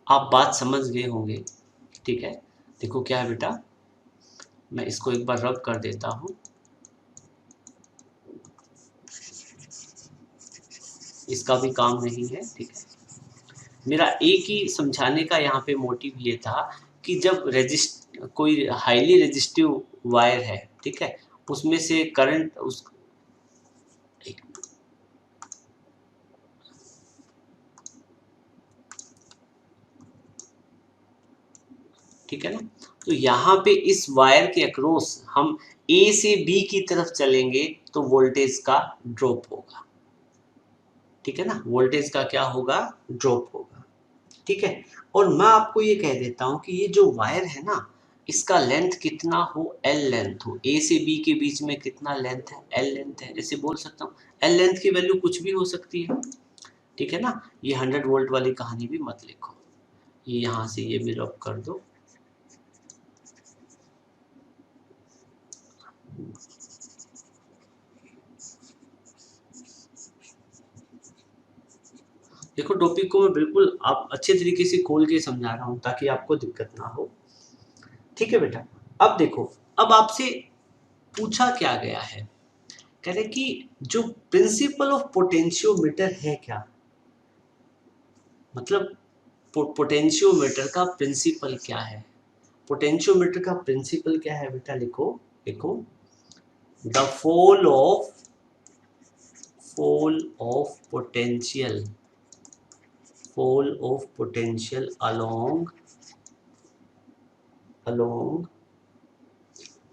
आप बात समझ गए होंगे। ठीक है, देखो क्या है बेटा, मैं इसको एक बार रब कर देता हूं। इसका भी काम नहीं है। ठीक है, मेरा एक ही समझाने का यहाँ पे मोटिव ये था कि जब कोई हाईली रेजिस्टिव वायर है, ठीक है, उसमें से करंट उस ठीक है ना, तो यहाँ पे इस वायर के अक्रॉस हम ए से बी की तरफ चलेंगे, तो वोल्टेज का ड्रॉप होगा। ठीक है ना, वोल्टेज का क्या होगा? ड्रॉप होगा। ठीक है, और मैं आपको ये कह देता हूं कि ये जो वायर है ना, इसका लेंथ कितना हो? एल लेंथ हो। ए से बी के बीच में कितना लेंथ है? एल लेंथ है। जैसे बोल सकता हूँ एल लेंथ की वैल्यू कुछ भी हो सकती है। ठीक है ना, ये 100 वोल्ट वाली कहानी भी मत लिखो, ये यहाँ से ये भी रब कर दो। देखो, टॉपिक को मैं बिल्कुल आप अच्छे तरीके से खोल के समझा रहा हूँ ताकि आपको दिक्कत ना हो। ठीक है बेटा, अब देखो, अब आपसे पूछा क्या गया है, कह रहे कि जो प्रिंसिपल ऑफ पोटेंशियोमीटर है क्या, मतलब पोटेंशियोमीटर का प्रिंसिपल क्या है? पोटेंशियोमीटर का प्रिंसिपल क्या है बेटा? लिखो, लिखो, the fall of potential along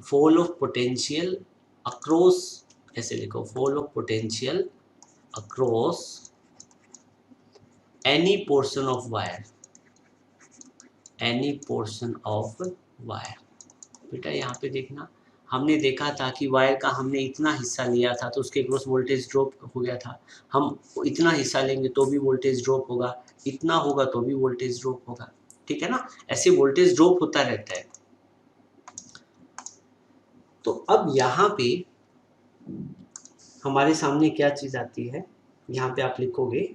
fall of potential across, ऐसे लिखो, fall of potential across any portion of wire, बेटा यहाँ पे देखना, हमने देखा था कि वायर का हमने इतना हिस्सा लिया था तो उसके क्रॉस वोल्टेज ड्रॉप हो गया था, हम इतना हिस्सा लेंगे तो भी वोल्टेज ड्रॉप होगा, इतना होगा तो भी वोल्टेज ड्रॉप होगा, ठीक है ना, ऐसे वोल्टेज ड्रॉप होता रहता है। तो अब यहाँ पे हमारे सामने क्या चीज आती है, यहाँ पे आप लिखोगे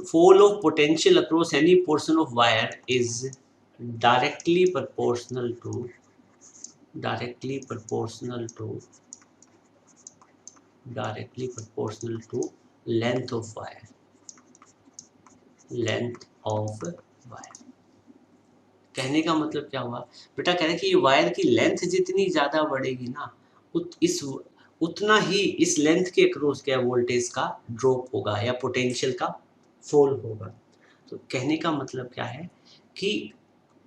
fall of potential across any portion of wire is directly proportional to length of wire, कहने का मतलब क्या हुआ बेटा, कह रहे कि वायर की लेंथ जितनी ज्यादा बढ़ेगी ना, उतना ही इस लेंथ के अक्रॉस क्या वोल्टेज का ड्रॉप होगा या पोटेंशियल का फॉल होगा। तो कहने का मतलब क्या है कि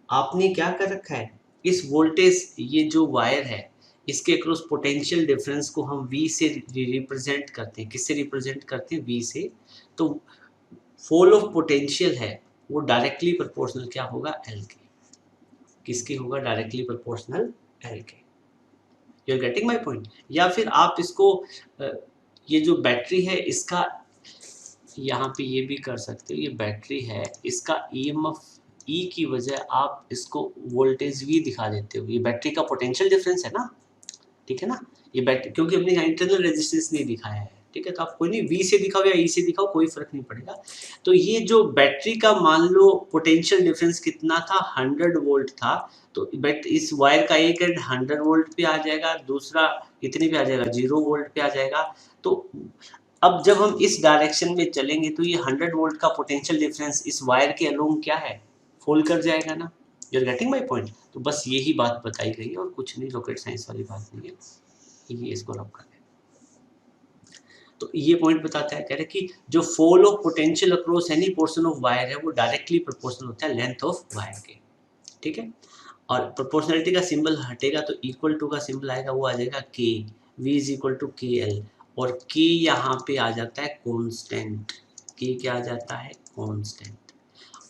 आपने क्या कर रखा है, इस वोल्टेज, ये जो वायर है इसके अक्रॉस पोटेंशियल डिफरेंस को हम V से रिप्रेजेंट करते हैं, किससे रिप्रेजेंट करते हैं, V से। तो फॉल ऑफ पोटेंशियल है वो डायरेक्टली प्रोपोर्शनल क्या होगा, L के, किसके होगा, डायरेक्टली प्रोपोर्शनल L के। You are getting my point. या फिर आप इसको ये जो बैटरी है इसका, यहाँ पे ये भी कर सकते हो, ये बैटरी है इसका EMF E की वजह आप इसको वोल्टेज V दिखा देते हो, ये बैटरी का पोटेंशियल डिफरेंस है ना, ठीक है ना, ये बैटरी, क्योंकि हमने यहाँ इंटरनल रेजिस्टेंस नहीं दिखाया है, ठीक है, तो आप कोई नहीं V से दिखाओ या E से दिखाओ, कोई फर्क नहीं पड़ेगा। तो ये जो बैटरी का मान लो पोटेंशियल डिफरेंस कितना था, 100 वोल्ट था, तो इस वायर का एक एंड 100 वोल्ट पे आ जाएगा, दूसरा कितने पे आ जाएगा, 0 वोल्ट पे आ जाएगा। तो अब जब हम इस डायरेक्शन में चलेंगे तो ये 100 वोल्ट का पोटेंशियल डिफरेंस इस वायर के अलोंग क्या है, फॉल कर जाएगा ना। You are getting my point. तो बस यही बात बताई गई है और कुछ नहीं, रॉकेट साइंस वाली बात नहीं है, ये इसको रब कर। तो ये पॉइंट बताता है, कह रहे कि जो fall of potential across any portion of wire है वो डायरेक्टली प्रोपोर्शनल होता है लेंथ ऑफ वायर के, ठीक है। और प्रोपोर्शनलिटी का सिंबल हटेगा तो इक्वल टू का सिंबल आएगा, वो आ जाएगा के, V इज इक्वल टू के एल, और के यहाँ पे आ जाता है कांस्टेंट, के क्या आ जाता है, कांस्टेंट,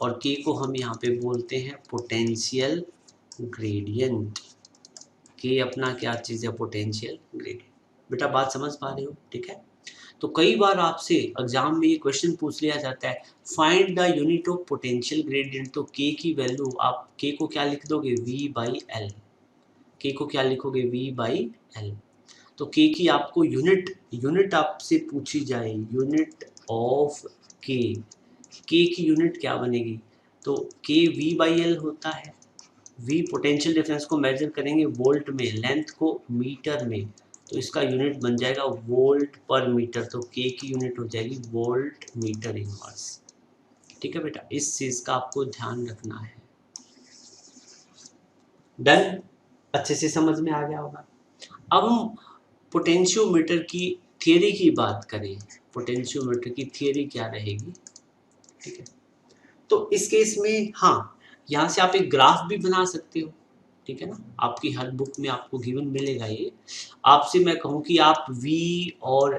और के को हम यहाँ पे बोलते हैं पोटेंशियल ग्रेडियंट। के अपना क्या चीज़ है, पोटेंशियल ग्रेडियंट। बेटा बात समझ पा रहे हो, ठीक है। तो कई बार आपसे एग्जाम में ये क्वेश्चन पूछ लिया जाता है, find the unit of potential gradient. तो के की वैल्यू, आप के को क्या लिख दोगे, V/L, के को क्या लिखोगे, V/L। तो के की आपको यूनिट आपसे पूछी जाए, यूनिट ऑफ के की यूनिट क्या बनेगी, तो के V/L होता है। V पोटेंशियल डिफरेंस को मेजर करेंगे वोल्ट में, लेंथ को मीटर में, तो इसका यूनिट बन जाएगा वोल्ट पर मीटर, तो के की यूनिट हो जाएगी वोल्ट मीटर इनवर्स, ठीक है बेटा, इस चीज का आपको ध्यान रखना है। डन, अच्छे से समझ में आ गया होगा। अब हम पोटेंशियोमीटर की थियरी की बात करें, पोटेंशियोमीटर की थियरी क्या रहेगी, ठीक है। तो इस केस में हाँ, यहाँ से आप एक ग्राफ भी बना सकते हो, ठीक है ना, आपकी हर बुक में आपको गिवन मिलेगा ये। आपसे मैं कहूँ कि आप V और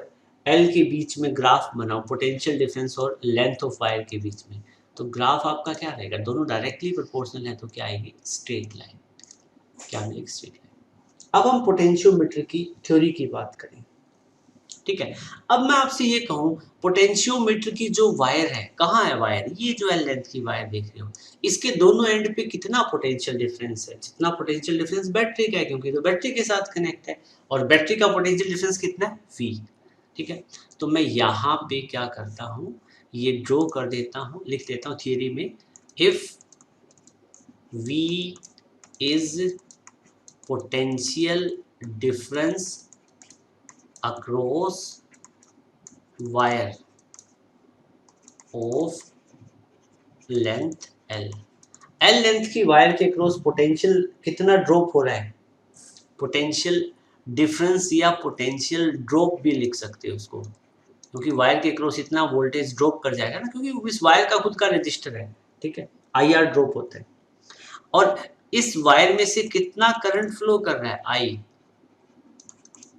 L के बीच में ग्राफ बनाओ, पोटेंशियल डिफरेंस और लेंथ ऑफ वायर के बीच में, तो ग्राफ आपका क्या रहेगा, दोनों डायरेक्टली प्रोपोर्शनल है तो क्या आएगी, स्ट्रेट लाइन, क्या मिलेगी, स्ट्रेट लाइन। अब हम पोटेंशियोमीटर की थ्योरी की बात करें, ठीक है। अब मैं आपसे ये कहूँ, पोटेंशियोमीटर की जो वायर है, कहाँ है वायर, ये जो L लेंथ की वायर देख रहे हो, इसके दोनों एंड पे कितना पोटेंशियल डिफरेंस है, जितना पोटेंशियल डिफरेंस बैटरी का है, क्योंकि तो बैटरी के साथ कनेक्ट है, और बैटरी का पोटेंशियल डिफरेंस कितना है, V, ठीक है। तो मैं यहाँ पे क्या करता हूँ, ये ड्रॉ कर देता हूँ, लिख देता हूँ थियरी में, if V is potential difference across wire of length L, L length की वायर के क्रॉस पोटेंशियल कितना ड्रॉप हो रहा है, पोटेंशियल डिफरेंस या पोटेंशियल ड्रॉप भी लिख सकते हैं उसको, क्योंकि वायर के क्रॉस इतना वोल्टेज ड्रॉप कर जाएगा ना, क्योंकि इस वायर का खुद का रजिस्टर है, ठीक है, IR ड्रॉप होता है। और इस वायर में से कितना करंट फ्लो कर रहा है,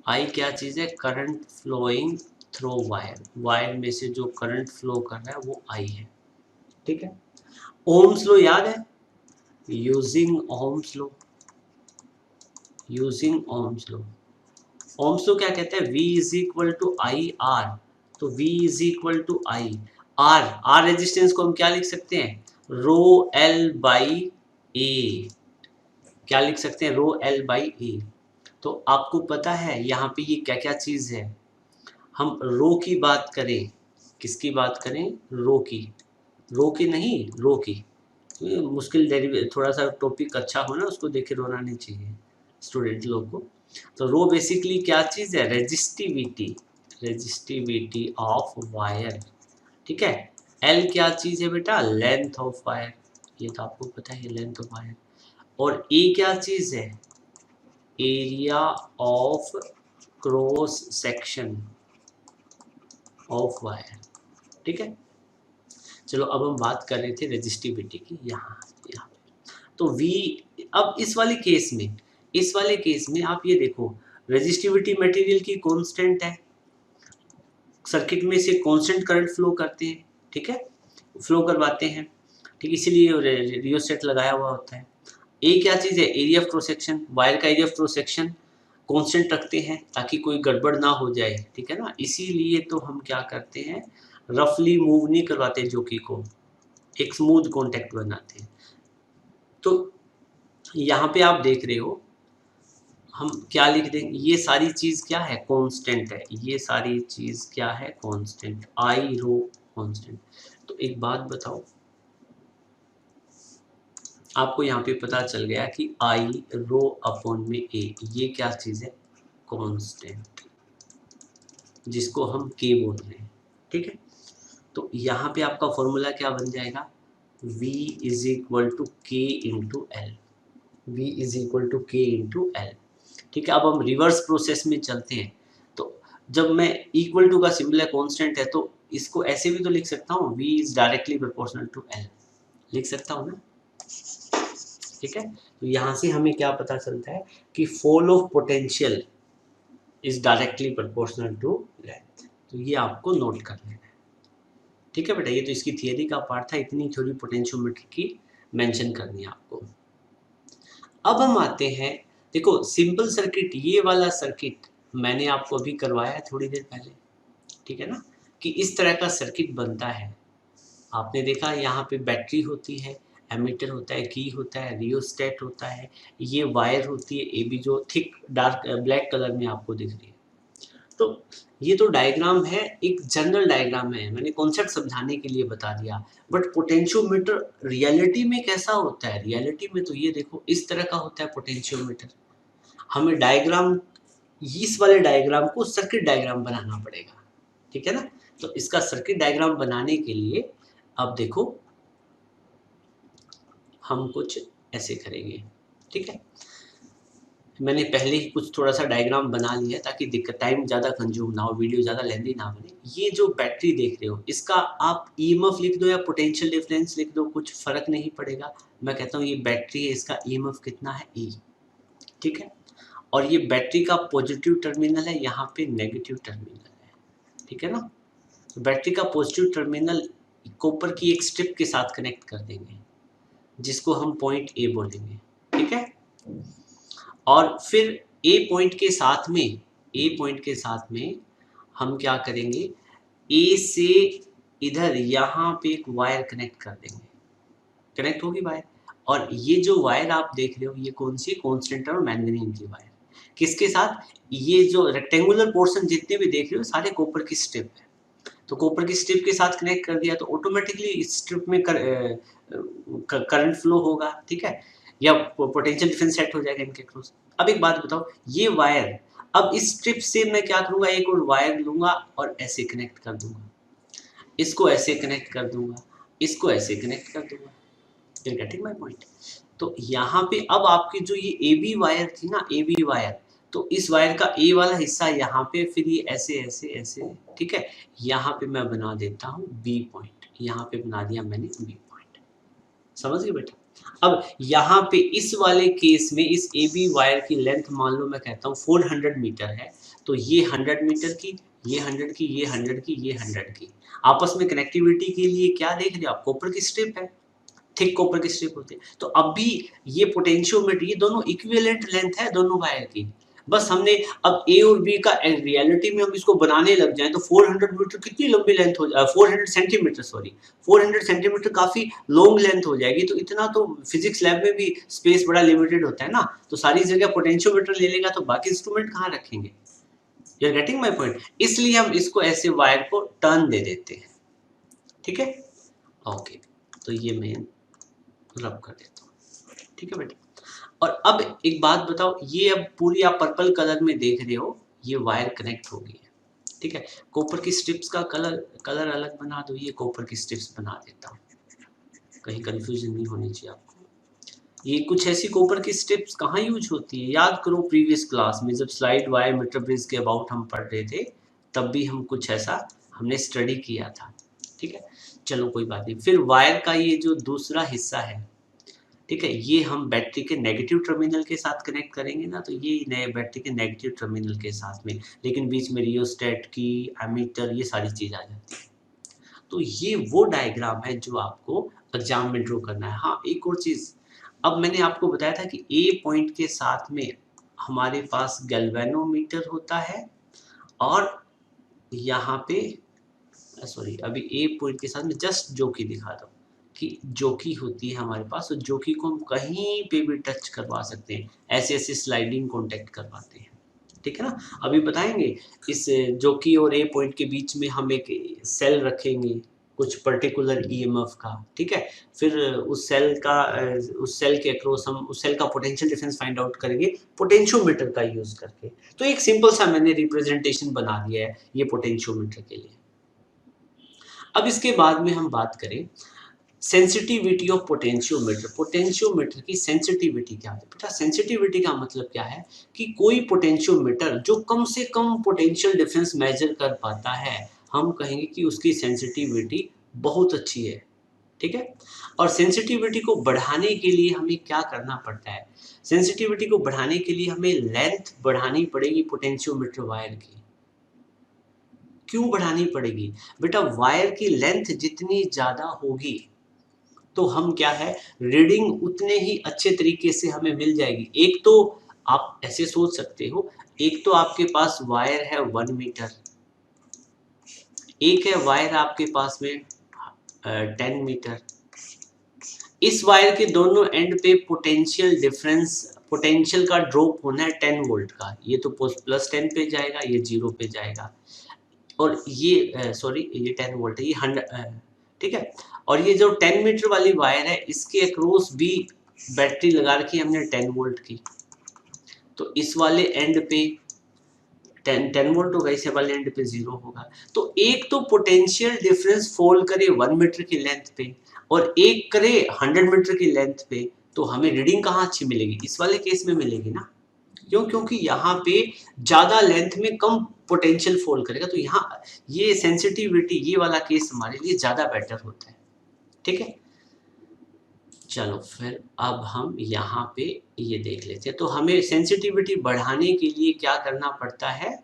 I क्या चीज है, current flowing through wire, wire में से जो करंट फ्लो कर रहा है वो I है, ठीक है। ओम्स लॉ याद है, using Ohm's law, using Ohm's law, Ohm's law क्या कहता है, V is equal to I R, तो V is equal to I R resistance को हम क्या लिख सकते हैं, रो एल बाई ए, क्या लिख सकते हैं, रो एल बाई ए। तो आपको पता है यहाँ पे ये क्या क्या चीज है, हम रो की बात करें, किसकी बात करें, रो की नहीं, रो की, तो मुश्किल थोड़ा सा टॉपिक अच्छा हो ना, उसको देखे रोना नहीं चाहिए स्टूडेंट लोग को। तो रो बेसिकली क्या चीज है, रेजिस्टिविटी ऑफ वायर, ठीक है। एल क्या चीज है बेटा, लेंथ ऑफ वायर, ये तो आपको पता है, लेंथ ऑफ वायर। और ए क्या चीज है, area of cross section of wire, ठीक है। चलो अब हम बात कर रहे थे रेजिस्टिविटी की, यहाँ यहाँ तो V, अब इस वाले केस में आप ये देखो, रेजिस्टिविटी मटेरियल की कांस्टेंट है, सर्किट में से कांस्टेंट करंट फ्लो करते हैं, ठीक है, फ्लो करवाते हैं, ठीक, इसीलिए रियोस्टेट लगाया हुआ होता है। ए क्या चीज़ है, area of cross section, wire का area of cross section constant रखते हैं ताकि कोई गड़बड़ ना हो जाए, ठीक है ना, इसीलिए तो हम क्या करते हैं, रफली मूव नहीं करवाते जॉकी को, एक स्मूथ कॉन्टेक्ट बनाते हैं। तो यहाँ पे आप देख रहे हो, हम क्या लिख देंगे, ये सारी चीज क्या है, कांस्टेंट है, ये सारी चीज क्या है, कांस्टेंट, आई रो कांस्टेंट। तो एक बात बताओ, आपको यहाँ पे पता चल गया कि आई रो अपॉन में ए, ये क्या चीज है, कांस्टेंट, जिसको हम के बोल रहे हैं, ठीक है। तो यहाँ पे आपका फॉर्मूला क्या बन जाएगा, V is equal to K into L, V is equal to K into L, ठीक है। अब हम रिवर्स प्रोसेस में चलते हैं, तो जब मैं इक्वल टू का सिंबल है, कांस्टेंट है, तो इसको ऐसे भी तो लिख सकता हूँ, V is directly proportional to L, लिख सकता हूँ ना, ठीक है। तो यहाँ से हमें क्या पता चलता है कि fall of potential is directly proportional to length, तो ये आपको नोट कर लेना है, ठीक है बेटा। ये तो इसकी थियरी का पार्ट था, इतनी थ्योरी पोटेंशियोमीटर की मेंशन करनी है आपको। अब हम आते हैं, देखो सिंपल सर्किट, ये वाला सर्किट मैंने आपको अभी करवाया है थोड़ी देर पहले, ठीक है ना, कि इस तरह का सर्किट बनता है। आपने देखा यहाँ पे बैटरी होती है, एमीटर होता है, की होता है, रियोस्टेट होता है, ये वायर होती है, ए बी जो थिक डार्क ब्लैक कलर में आपको दिख रही है। तो ये तो डायग्राम है, एक जनरल डायग्राम है, मैंने कॉन्सेप्ट समझाने के लिए बता दिया। बट पोटेंशियोमीटर रियलिटी में कैसा होता है, रियलिटी में तो ये देखो इस तरह का होता है पोटेंशियोमीटर। हमें डायग्राम, इस वाले डायग्राम को सर्किट डायग्राम बनाना पड़ेगा, ठीक है ना। तो इसका सर्किट डायग्राम बनाने के लिए अब देखो हम कुछ ऐसे करेंगे, ठीक है। मैंने पहले ही कुछ थोड़ा सा डायग्राम बना लिया ताकि दिक्कत, टाइम ज़्यादा कंज्यूम ना हो, वीडियो ज़्यादा लेंदी ना बने। ये जो बैटरी देख रहे हो, इसका आप ईएमएफ लिख दो या पोटेंशियल डिफरेंस लिख दो, कुछ फर्क नहीं पड़ेगा। मैं कहता हूँ ये बैटरी है, इसका ईएमएफ कितना है, ई, ठीक है। और ये बैटरी का पॉजिटिव टर्मिनल है, यहाँ पे नेगेटिव टर्मिनल है, ठीक है ना। तो बैटरी का पॉजिटिव टर्मिनल कॉपर की एक स्ट्रिप के साथ कनेक्ट कर देंगे, जिसको हम पॉइंट ए बोलेंगे, ठीक है। और फिर ए पॉइंट के साथ में हम क्या करेंगे, ए से इधर यहाँ पे एक वायर कनेक्ट कर देंगे, कनेक्ट होगी वायर। और ये जो वायर आप देख रहे हो, ये कौन सी, कांस्टेंट और मैंगनीज की वायर, किसके साथ, ये जो रेक्टेंगुलर पोर्शन जितने भी देख रहे हो सारे कॉपर की स्ट्रिप है। तो कॉपर की स्ट्रिप के साथ कनेक्ट कर दिया तो ऑटोमेटिकली इस स्ट्रिप में करंट फ्लो होगा, ठीक है, या पोटेंशियल डिफरेंस सेट हो जाएगा इनके क्रॉस। अब एक बात बताओ, ये वायर, अब इस स्ट्रिप से मैं क्या करूंगा, एक और वायर लूंगा और ऐसे कनेक्ट कर दूंगा, इसको ऐसे कनेक्ट कर दूंगा, इसको ऐसे कनेक्ट कर दूंगा, गेटिंग माय पॉइंट। तो यहाँ पे अब आपकी जो ये ए बी वायर थी ना, ए बी वायर, तो इस वायर का ए वाला हिस्सा यहाँ पे, फिर ये ऐसे ऐसे ऐसे, ठीक है। यहाँ पे मैं बना देता हूँ बी पॉइंट, यहाँ पे बना दिया मैंने बी पॉइंट, समझ गए बेटा। अब यहाँ पे इस वाले केस में इस ए बी वायर की लेंथ मान लो मैं कहता हूँ 400 मीटर है, तो ये 100 मीटर की, ये 100 की, ये 100 की, ये 100 की, आपस में कनेक्टिविटी के लिए क्या देख रहे हो आप, कॉपर की स्ट्रिप है, थिक कॉपर की स्ट्रिप होती है। तो अब भी ये पोटेंशियोमीटर, ये दोनों इक्विवेलेंट लेंथ है दोनों वायर की, बस हमने अब ए और बी का रियलिटी में हम इसको बनाने लग जाएं तो 400 मीटर कितनी लंबी लेंथ हो जाए, 400 सेंटीमीटर, सॉरी 400 सेंटीमीटर काफी लॉन्ग लेंथ हो जाएगी। तो इतना तो फिजिक्स लैब में भी स्पेस बड़ा लिमिटेड होता है ना, तो सारी जगह पोटेंशियोमीटर ले लेगा तो बाकी इंस्ट्रूमेंट कहाँ रखेंगे, you are getting my point. इसलिए हम इसको ऐसे वायर को टर्न दे देते हैं, ठीक है। ओके, तो ये मैं रब कर देता हूँ, ठीक है बेटा। और अब एक बात बताओ, ये अब पूरी आप पर्पल कलर में देख रहे हो, ये वायर कनेक्ट हो गई है, ठीक है। कॉपर की स्ट्रिप्स का कलर अलग बना दो, ये कॉपर की स्ट्रिप्स बना देता हूँ, कहीं कंफ्यूजन नहीं होनी चाहिए आपको। ये कुछ ऐसी कॉपर की स्ट्रिप्स कहाँ यूज होती है, याद करो प्रीवियस क्लास में जब स्लाइड वायर मीटर ब्रिज के अबाउट हम पढ़ रहे थे, तब भी हम कुछ ऐसा हमने स्टडी किया था, ठीक है। चलो कोई बात नहीं। फिर वायर का ये जो दूसरा हिस्सा है, ठीक है, ये हम बैटरी के नेगेटिव टर्मिनल के साथ कनेक्ट करेंगे ना, तो ये नए बैटरी के नेगेटिव टर्मिनल के साथ में, लेकिन बीच में रियोस्टेट की, एमीटर, ये सारी चीज आ जाती है। तो ये वो डायग्राम है जो आपको एग्जाम में ड्रॉ करना है। हाँ, एक और चीज, अब मैंने आपको बताया था कि ए पॉइंट के साथ में हमारे पास गैल्वेनोमीटर होता है, और यहाँ पे सॉरी, अभी ए पॉइंट के साथ में जस्ट जोकी दिखा दो कि जोकी होती है हमारे पास, और जोकी को हम कहीं पे भी टच करवा सकते हैं, ऐसे ऐसे स्लाइडिंग कॉन्टेक्ट करवाते हैं, ठीक है ना। अभी बताएंगे इस जोकी और ए पॉइंट के बीच में हम एक सेल रखेंगे कुछ पर्टिकुलर ईएमएफ का, ठीक है। फिर उस सेल के अक्रॉस हम उस सेल का पोटेंशियल डिफरेंस फाइंड आउट करेंगे पोटेंशियोमीटर का यूज करके। तो एक सिंपल सा मैंने रिप्रेजेंटेशन बना दिया है ये पोटेंशियोमीटर के लिए। अब इसके बाद में हम बात करें सेंसिटिविटी ऑफ पोटेंशियोमीटर। पोटेंशियोमीटर की सेंसिटिविटी क्या होती है बेटा, सेंसिटिविटी का मतलब क्या है कि कोई पोटेंशियोमीटर जो कम से कम पोटेंशियल डिफरेंस मेजर कर पाता है, हम कहेंगे कि उसकी सेंसिटिविटी बहुत अच्छी है, ठीक है। और सेंसिटिविटी को बढ़ाने के लिए हमें क्या करना पड़ता है, सेंसिटिविटी को बढ़ाने के लिए हमें लेंथ बढ़ानी पड़ेगी पोटेंशियोमीटर वायर की। क्यों बढ़ानी पड़ेगी बेटा, वायर की लेंथ जितनी ज्यादा होगी तो हम क्या है, रीडिंग उतने ही अच्छे तरीके से हमें मिल जाएगी। एक तो आप ऐसे सोच सकते हो, एक तो आपके पास वायर है 1 मीटर, एक है वायर आपके पास में 10 मीटर। इस वायर के दोनों एंड पे पोटेंशियल डिफरेंस, पोटेंशियल का ड्रॉप होना है 10 वोल्ट का, ये तो +10 पे जाएगा, ये 0 पे जाएगा। और ये सॉरी ये 10 वोल्ट है, ये 100, ठीक है। और ये जो 10 मीटर वाली वायर है, इसके अक्रॉस भी बैटरी लगा रखी है हमने 10 वोल्ट की, तो इस वाले एंड पे 10 वोल्ट होगा, इस वाले एंड पे 0 होगा। तो एक तो पोटेंशियल डिफरेंस फॉल करे 1 मीटर की लेंथ पे, और एक करे 100 मीटर की लेंथ पे, तो हमें रीडिंग कहाँ अच्छी मिलेगी, इस वाले केस में मिलेगी ना। क्यों, क्योंकि यहाँ पे ज्यादा लेंथ में कम पोटेंशियल फॉल करेगा, तो यहाँ ये सेंसिटिविटी, ये वाला केस हमारे लिए ज्यादा बेटर होता है, ठीक है। चलो फिर अब हम यहाँ पे ये देख लेते हैं, तो हमें सेंसिटिविटी बढ़ाने के लिए क्या करना पड़ता है,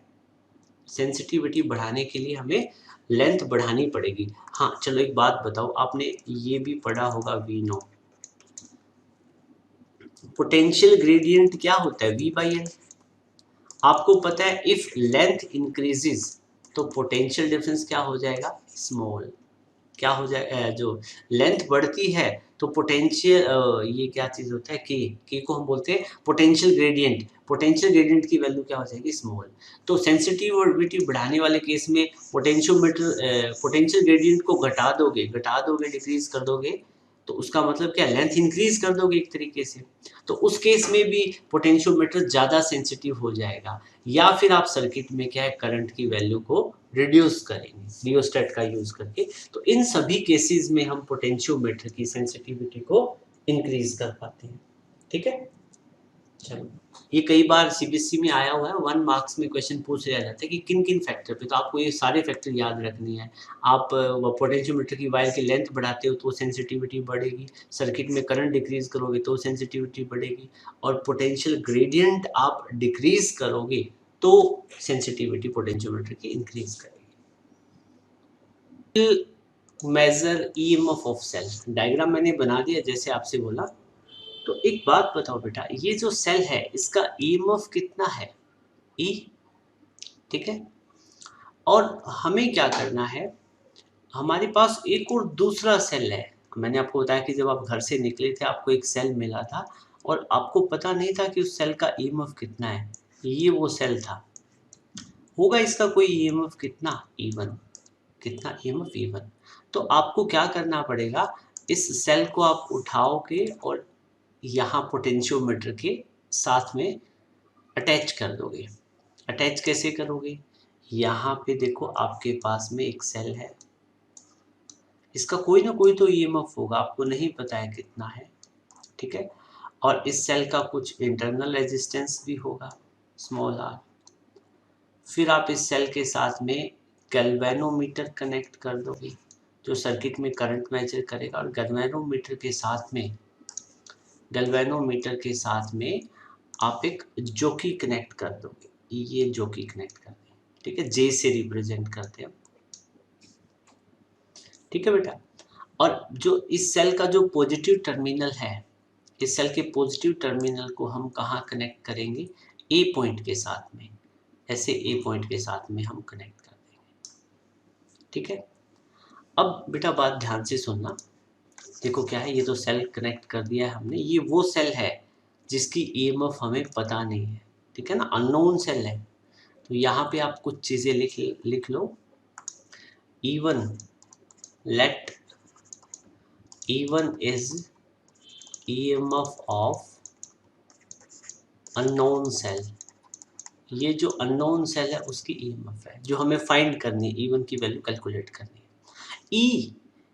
सेंसिटिविटी बढ़ाने के लिए हमें लेंथ बढ़ानी पड़ेगी। हाँ चलो एक बात बताओ, आपने ये भी पढ़ा होगा वी नो, पोटेंशियल ग्रेडियंट क्या होता है, V/L। आपको पता है इफ लेंथ इंक्रीजेस तो पोटेंशियल डिफरेंस क्या हो जाएगा, स्मॉल। क्या हो जाए, जो लेंथ बढ़ती है तो पोटेंशियल, ये क्या चीज होता है, के को हम बोलते हैं पोटेंशियल ग्रेडियंट। पोटेंशियल ग्रेडियंट की वैल्यू क्या हो जाएगी, स्मॉल। तो सेंसिटिविटी बढ़ाने वाले केस में पोटेंशियोमीटर पोटेंशियल ग्रेडियंट को घटा दोगे, डिक्रीज कर दोगे, तो उसका मतलब क्या, लेंथ इंक्रीज कर दोगे एक तरीके से, तो उस केस में भी पोटेंशियोमीटर ज़्यादा सेंसिटिव हो जाएगा। या फिर आप सर्किट में क्या है, करंट की वैल्यू को रिड्यूस करेंगे रियोस्टेट का यूज करके। तो इन सभी केसेस में हम पोटेंशियोमीटर की सेंसिटिविटी को इंक्रीज कर पाते हैं, ठीक है। चलो, ये कई बार सीबीएसई में आया हुआ है, 1 मार्क्स में क्वेश्चन पूछ लिया जाता है कि किन किन फैक्टर पे, तो आपको ये सारे फैक्टर याद रखनी है। आप पोटेंशियोमीटर की वायर की लेंथ बढ़ाते हो तो सेंसिटिविटी बढ़ेगी, सर्किट में करंट डिक्रीज करोगे तो सेंसिटिविटी बढ़ेगी, और पोटेंशियल ग्रेडियंट आप डिक्रीज करोगे तो सेंसिटिविटी पोटेंशियोमीटर की इंक्रीज करेगी। Measure EMF of cell, diagram मैंने बना दिया जैसे आपसे बोला। तो एक बात बताओ बेटा, ये जो सेल है इसका ईएमएफ कितना है? ई, ठीक है। और हमें क्या करना है, हमारे पास एक और दूसरा सेल है। मैंने आपको बताया कि जब आप घर से निकले थे आपको एक सेल मिला था और आपको पता नहीं था कि उस सेल का ईएमएफ कितना है। ये वो सेल था, होगा इसका कोई ईएमएफ कितना, E1, कितना ईएमएफ E1। तो आपको क्या करना पड़ेगा, इस सेल को आप उठाओगे और यहाँ पोटेंशियोमीटर के साथ में अटैच कर दोगे। अटैच कैसे करोगे, यहाँ पे देखो आपके पास में एक सेल है, इसका कोई ना कोई तो ईएमएफ होगा, आपको नहीं पता है कितना है, ठीक है। और इस सेल का कुछ इंटरनल रेजिस्टेंस भी होगा, स्मॉल r। फिर आप इस सेल के साथ में गैल्वेनोमीटर कनेक्ट कर दोगे जो सर्किट में करंट मेजर करेगा, और गैल्वेनोमीटर के साथ में आप एक जॉकी कनेक्ट कर दोगे, ये जॉकी कनेक्ट कर दें, ठीक है, जे से रिप्रेजेंट करते हैं, ठीक है बेटा। और जो इस सेल का जो पॉजिटिव टर्मिनल है, इस सेल के पॉजिटिव टर्मिनल को हम कहाँ कनेक्ट करेंगे, ए पॉइंट के साथ में, ऐसे ए पॉइंट के साथ में हम कनेक्ट कर देंगे, ठीक है। अब बेटा बात ध्यान से सुनना, देखो क्या है, ये तो सेल कनेक्ट कर दिया है हमने, ये वो सेल है जिसकी ईएमएफ हमें पता नहीं है, ठीक है ना, अननोन सेल है। तो यहाँ पे आप कुछ चीज़ें लिख लो, E1, let E1 is EMF of unknown cell. ये जो अननोन सेल है उसकी ईएमएफ है जो हमें फाइंड करनी है, E1 की वैल्यू कैलकुलेट करनी है। E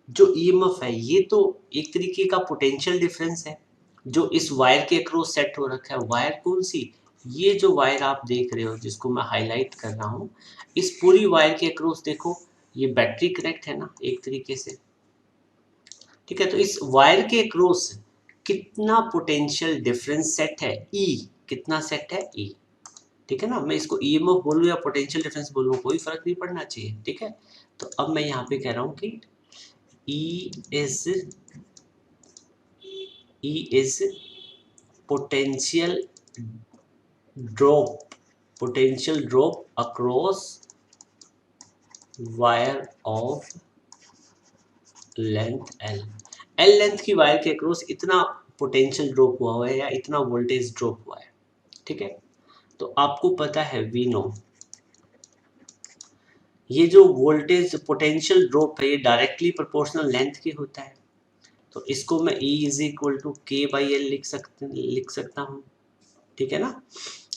जो ईएमएफ है ये तो एक तरीके का पोटेंशियल डिफरेंस है जो इस वायर के अक्रॉस सेट हो रखा है। वायर कौन सी, ये जो वायर आप देख रहे हो जिसको मैं हाईलाइट कर रहा हूँ, इस पूरी वायर के अक्रॉस देखो ये बैटरी कनेक्ट है ना एक तरीके से, ठीक है। तो इस वायर के अक्रॉस कितना पोटेंशियल डिफरेंस सेट है, E कितना सेट है, E, ठीक है ना। मैं इसको ईएमएफ बोलूँ या पोटेंशियल डिफरेंस बोलूँ कोई फर्क नहीं पड़ना चाहिए, ठीक है। तो अब मैं यहाँ पे कह रहा हूँ कि E is potential drop across wire of length L। L length की वायर के अक्रॉस इतना पोटेंशियल ड्रॉप हुआ है या इतना वोल्टेज ड्रॉप हुआ है, ठीक है। तो आपको पता है वी नो, ये जो वोल्टेज पोटेंशियल ड्रॉप है ये डायरेक्टली प्रोपोर्शनल लेंथ के होता है। तो इसको मैं E इज इक्वल टू के बाई एल लिख सकता हूँ, ठीक है ना।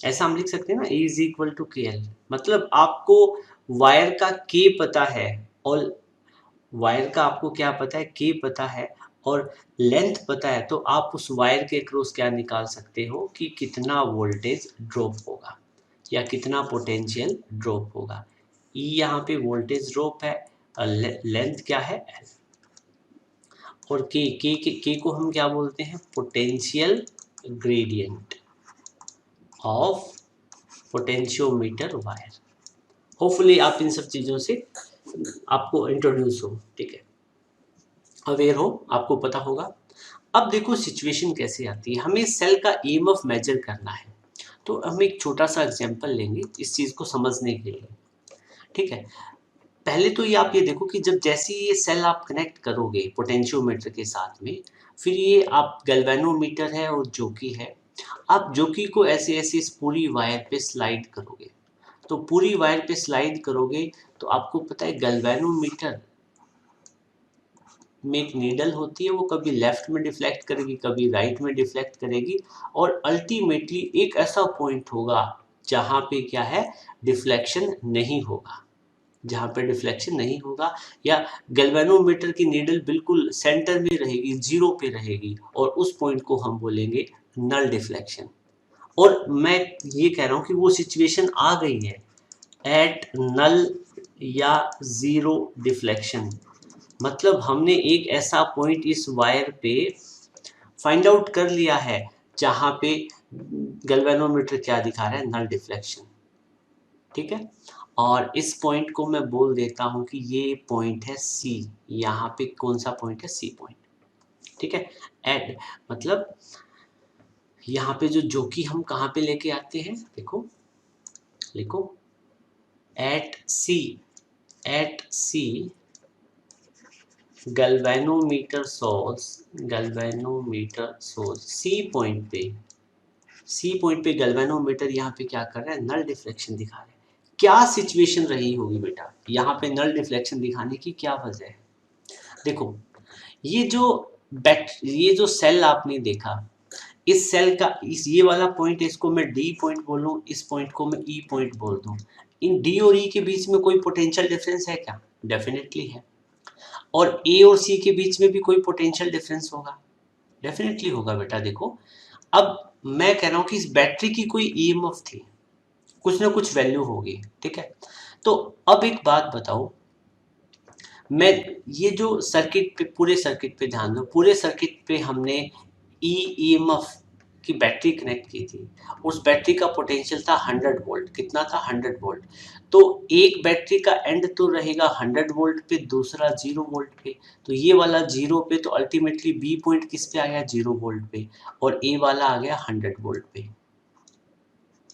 ऐसा हम लिख सकते हैं ना, E इज इक्वल टू के एल, मतलब आपको वायर का के पता है और वायर का आपको क्या पता है, के पता है और लेंथ पता है, तो आप उस वायर के अक्रॉस क्या निकाल सकते हो कि कितना वोल्टेज ड्रॉप होगा या कितना पोटेंशियल ड्रॉप होगा। E यहाँ पे वोल्टेज ड्रॉप है और लेंथ क्या है L, और के को हम क्या बोलते हैं, potential gradient of potentiometer wire. Hopefully आप इन सब चीज़ों से आपको इंट्रोड्यूस हो, ठीक है, अवेयर हो, आपको पता होगा। अब देखो सिचुएशन कैसे आती है, हमें सेल का ईएमएफ मेजर करना है। तो हम एक छोटा सा एग्जांपल लेंगे इस चीज़ को समझने के लिए, ठीक है। पहले तो ये आप ये देखो कि जब जैसे ये सेल आप कनेक्ट करोगे पोटेंशियोमीटर के साथ में, फिर ये आप गैल्वेनोमीटर है और जॉकी है, आप जॉकी को ऐसे ऐसे इस पूरी वायर पे स्लाइड करोगे। तो पूरी वायर पे स्लाइड करोगे तो आपको पता है गैल्वेनोमीटर में एक नीडल होती है, वो कभी लेफ्ट में डिफ्लेक्ट करेगी कभी राइट में डिफ्लेक्ट करेगी, और अल्टीमेटली एक ऐसा पॉइंट होगा जहाँ पे क्या है, डिफ्लेक्शन नहीं होगा, जहाँ पे डिफ्लेक्शन नहीं होगा, या गैल्वेनोमीटर की नीडल बिल्कुल सेंटर में रहेगी, जीरो पे रहेगी, और उस पॉइंट को हम बोलेंगे नल डिफ्लेक्शन। और मैं ये कह रहा हूं कि वो सिचुएशन आ गई है एट नल या जीरो डिफ्लेक्शन, मतलब हमने एक ऐसा पॉइंट इस वायर पे फाइंड आउट कर लिया है जहां पे गैल्वेनोमीटर क्या दिखा रहा है, नल डिफ्लेक्शन। ठीक है, और इस पॉइंट को मैं बोल देता हूं कि ये पॉइंट है सी। यहाँ पे कौन सा पॉइंट है, सी पॉइंट। ठीक है, एट मतलब यहाँ पे जो कि हम कहाँ पे लेके आते हैं, देखो लिखो at C, eight C galvanometer source C point पे, सी पॉइंट पे गैल्वेनोमीटर यहाँ पे क्या कर रहा है, नल डिफ्लेक्शन दिखा रहा है। क्या सिचुएशन रही होगी बेटा यहाँ पे नल डिफ्लेक्शन दिखाने की, क्या वजह है? देखो ये जो सेल आपने देखा, इस सेल का इस ये वाला पॉइंट, इसको मैं डी पॉइंट बोलूं, इस पॉइंट को मैं ई पॉइंट बोल दूं, इन डी और ई के बीच में कोई पोटेंशियल डिफरेंस है क्या? डेफिनेटली है। और ए और सी के बीच में भी कोई पोटेंशियल डिफरेंस होगा? डेफिनेटली होगा बेटा। देखो अब मैं कह रहा हूं कि इस बैटरी की कोई ईएमएफ थी, कुछ ना कुछ वैल्यू होगी। ठीक है, तो अब एक बात बताओ, मैं ये जो सर्किट पे, पूरे सर्किट पे ध्यान दो, पूरे सर्किट पे हमने ईएमएफ की बैटरी कनेक्ट की थी। उस बैटरी का पोटेंशियल था 100 वोल्ट। कितना था? 100 वोल्ट। तो एक बैटरी का एंड तो रहेगा 100 वोल्ट पे, दूसरा 0 वोल्ट पे। तो ये वाला 0 पे, तो अल्टीमेटली बी पॉइंट किस पे आ गया? 0 वोल्ट पे। और ए वाला आ गया 100 वोल्ट पे।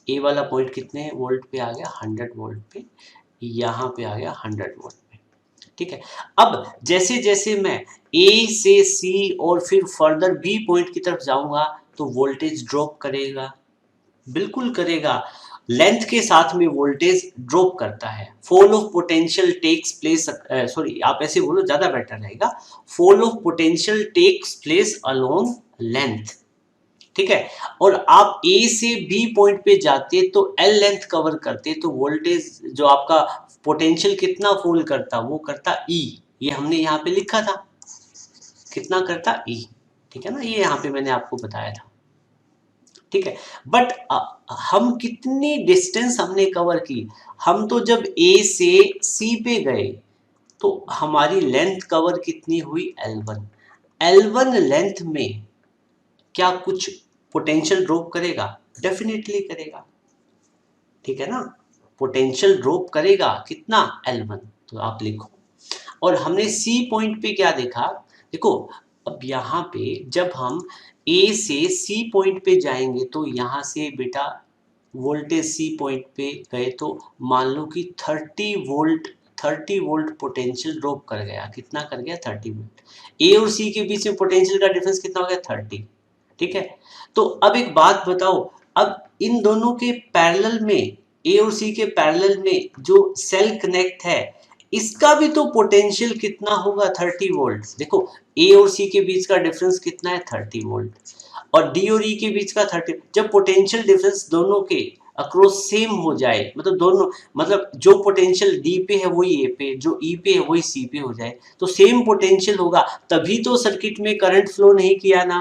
ए वाला पॉइंट कितने वोल्ट पे आ गया? 100 वोल्ट पे। यहाँ पे आ गया 100 वोल्ट पे। ठीक है, अब जैसे जैसे मैं ए से सी और फिर फर्दर बी पॉइंट की तरफ जाऊंगा तो वोल्टेज ड्रॉप करेगा, बिल्कुल करेगा। लेंथ के साथ में वोल्टेज ड्रॉप करता है। Fall of potential takes place, sorry आप ऐसे बोलो ज्यादा बेटर रहेगा, fall of potential takes place along length. ठीक है, और आप ए से बी पॉइंट पे जाते तो एल लेंथ कवर करते तो वोल्टेज जो आपका पोटेंशियल कितना फॉल करता, वो करता ई। ये हमने यहाँ पे लिखा था, कितना करता? ई। ठीक है ना, ये यहाँ पे मैंने आपको बताया था। ठीक है, बट हम कितनी डिस्टेंस हमने कवर की? हम तो जब ए से सी पे गए तो हमारी लेंथ कवर कितनी हुई? L1। L1 लेंथ में क्या कुछ पोटेंशियल ड्रॉप करेगा? डेफिनेटली करेगा। ठीक है ना, पोटेंशियल ड्रॉप करेगा कितना? L1। तो आप लिखो। और हमने सी पॉइंट पे क्या देखा? देखो अब यहाँ पे जब हम ए से सी पॉइंट पे जाएंगे तो यहाँ से बेटा वोल्टेज सी पॉइंट पे गए तो मान लो कि 30 वोल्ट पोटेंशियल ड्रॉप कर गया। कितना कर गया? 30 वोल्ट। ए और सी के बीच में पोटेंशियल का डिफरेंस कितना हो गया? 30। ठीक है, तो अब एक बात बताओ, अब इन दोनों के पैरेलल में, ए और सी के पैरेलल में जो सेल कनेक्ट है, इसका भी तो पोटेंशियल कितना होगा? 30 वोल्ट। देखो ए और सी के बीच का डिफरेंस कितना है? 30 वोल्ट। और डी और ई के बीच का 30। जब पोटेंशियल डिफरेंस दोनों के अक्रॉस सेम हो जाए, मतलब दोनों, मतलब जो पोटेंशियल डी पे है वही ए पे, जो ई पे है वही सी पे हो जाए, तो सेम पोटेंशियल होगा, तभी तो सर्किट में करंट फ्लो नहीं किया ना।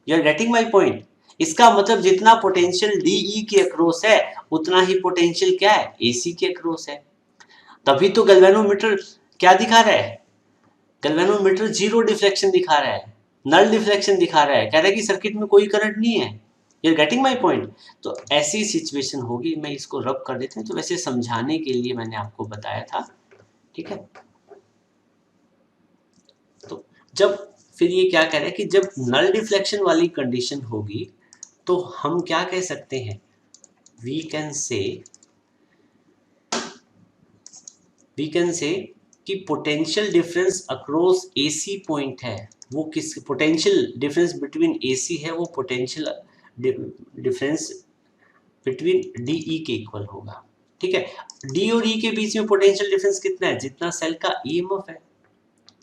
You are getting my point? इसका मतलब जितना पोटेंशियल डीई के अक्रॉस है उतना ही पोटेंशियल क्या है? एसी के अक्रॉस है। तभी तो गैल्वेनोमीटर क्या दिखा रहा है? गैल्वेनोमीटर जीरो डिफ्लेक्शन दिखा रहा है, नल डिफ्लेक्शन दिखा रहा है, कह रहा है कि सर्किट में कोई करंट नहीं है। You are getting my point? तो ऐसी सिचुएशन होगी। मैं इसको रब कर देता हूँ, तो वैसे समझाने के लिए मैंने आपको बताया था। ठीक है, तो जब फिर ये क्या कह रहा है कि जब नल डिफ्लेक्शन वाली कंडीशन होगी तो हम क्या कह सकते हैं? वी कैन से कि potential difference across AC point है, वो किस पोटेंशियल डिफरेंस बिटवीन एसी है, वो पोटेंशियल डिफरेंस बिटवीन डीई के इक्वल होगा। ठीक है, डी और ई के बीच में पोटेंशियल डिफरेंस कितना है? जितना सेल का ईएमएफ है,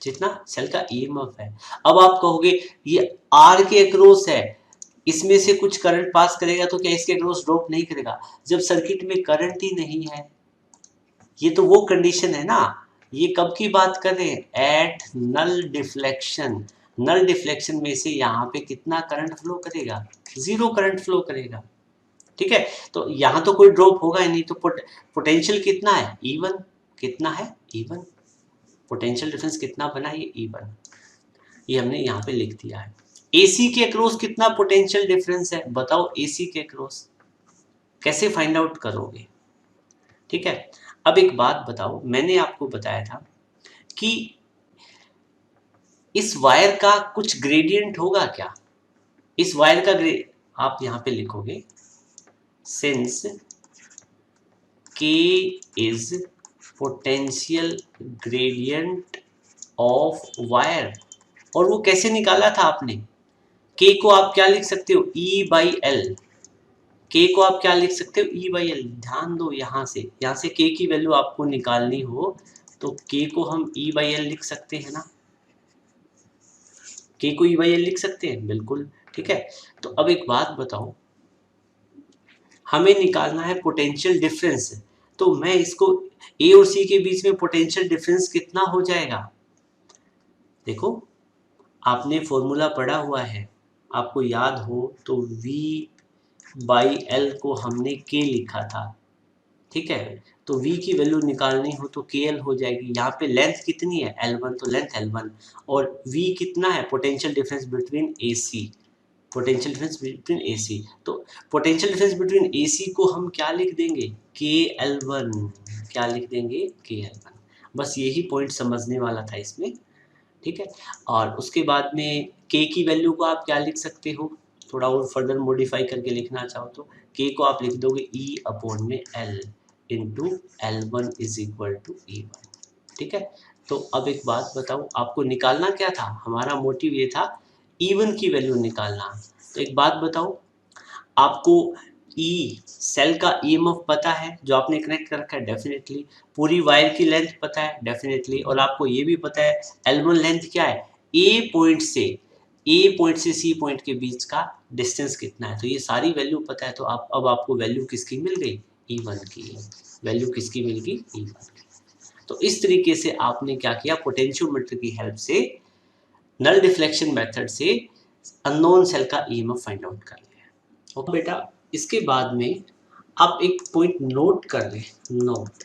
जितना सेल का ईएमएफ है। अब आप कहोगे ये आर के अक्रॉस है, इसमें से कुछ करंट पास करेगा तो क्या इसके अक्रॉस ड्रॉप नहीं करेगा? जब सर्किट में करंट ही नहीं है, ये तो वो कंडीशन है ना। ये कब की बात कर रहे हैं? At null deflection. Null deflection में से यहाँ पे कितना करंट फ्लो करेगा? जीरो करंट फ्लो करेगा। ठीक है, तो यहाँ तो कोई ड्रॉप होगा ही नहीं, तो पोटेंशियल कितना है, E1 कितना है, E1, पोटेंशियल डिफरेंस कितना बना, ये E1, ये हमने यहाँ पे लिख दिया है। AC के अक्रॉस कितना पोटेंशियल डिफरेंस है, बताओ AC के अक्रॉस कैसे फाइंड आउट करोगे, ठीक है। अब एक बात बताओ, मैंने आपको बताया था कि इस वायर का कुछ ग्रेडियंट होगा क्या, इस वायर का आप यहां पे लिखोगे since K is potential gradient of wire, और वो कैसे निकाला था आपने, K को आप क्या लिख सकते हो, E/L, K को आप क्या लिख सकते हो, E/L, ध्यान दो, यहाँ से K की वैल्यू आपको निकालनी हो तो K को हम E/L लिख सकते हैं ना, K को E/L लिख सकते हैं, बिल्कुल, ठीक है। तो अब एक बात बताओ, हमें निकालना है पोटेंशियल डिफरेंस, तो मैं इसको A और C के बीच में पोटेंशियल डिफरेंस कितना हो जाएगा, देखो आपने फॉर्मूला पढ़ा हुआ है, आपको याद हो तो V/L को हमने K लिखा था, ठीक है, तो V की वैल्यू निकालनी हो तो KL हो जाएगी, यहाँ पे लेंथ कितनी है L1, तो लेंथ L1, और V कितना है, potential difference between AC, potential difference between AC, तो पोटेंशियल डिफरेंस बिटवीन AC को हम क्या लिख देंगे, KL1, क्या लिख देंगे, KL1, बस यही पॉइंट समझने वाला था इसमें, ठीक है। और उसके बाद में K की वैल्यू को आप क्या लिख सकते हो, थोड़ा और फर्दर मॉडिफाई करके लिखना चाहो तो K को आप लिख दोगे E/L into L1 is equal to E1, ठीक है। तो अब एक बात बताओ, आपको निकालना क्या था, हमारा मोटिव ये था E1 की वैल्यू निकालना, तो एक बात बताओ, आपको E सेल का EMF पता है जो आपने कनेक्ट कर रखा है, डेफिनेटली, पूरी वायर की लेंथ पता है, डेफिनेटली, और आपको ये भी पता है L1 लेंथ क्या है, A पॉइंट से C पॉइंट के बीच का डिस्टेंस कितना है, तो ये सारी वैल्यू पता है, तो आप अब आपको वैल्यू किसकी मिल गई, E1 की वैल्यू किसकी मिल गई, E1 की। तो इस तरीके से आपने क्या किया, पोटेंशियोमीटर की हेल्प से, नल डिफ्लेक्शन मेथड से अननोन सेल का EMF फाइंड आउट कर लिया। ओके बेटा, इसके बाद में आप एक पॉइंट नोट कर लें, नोट,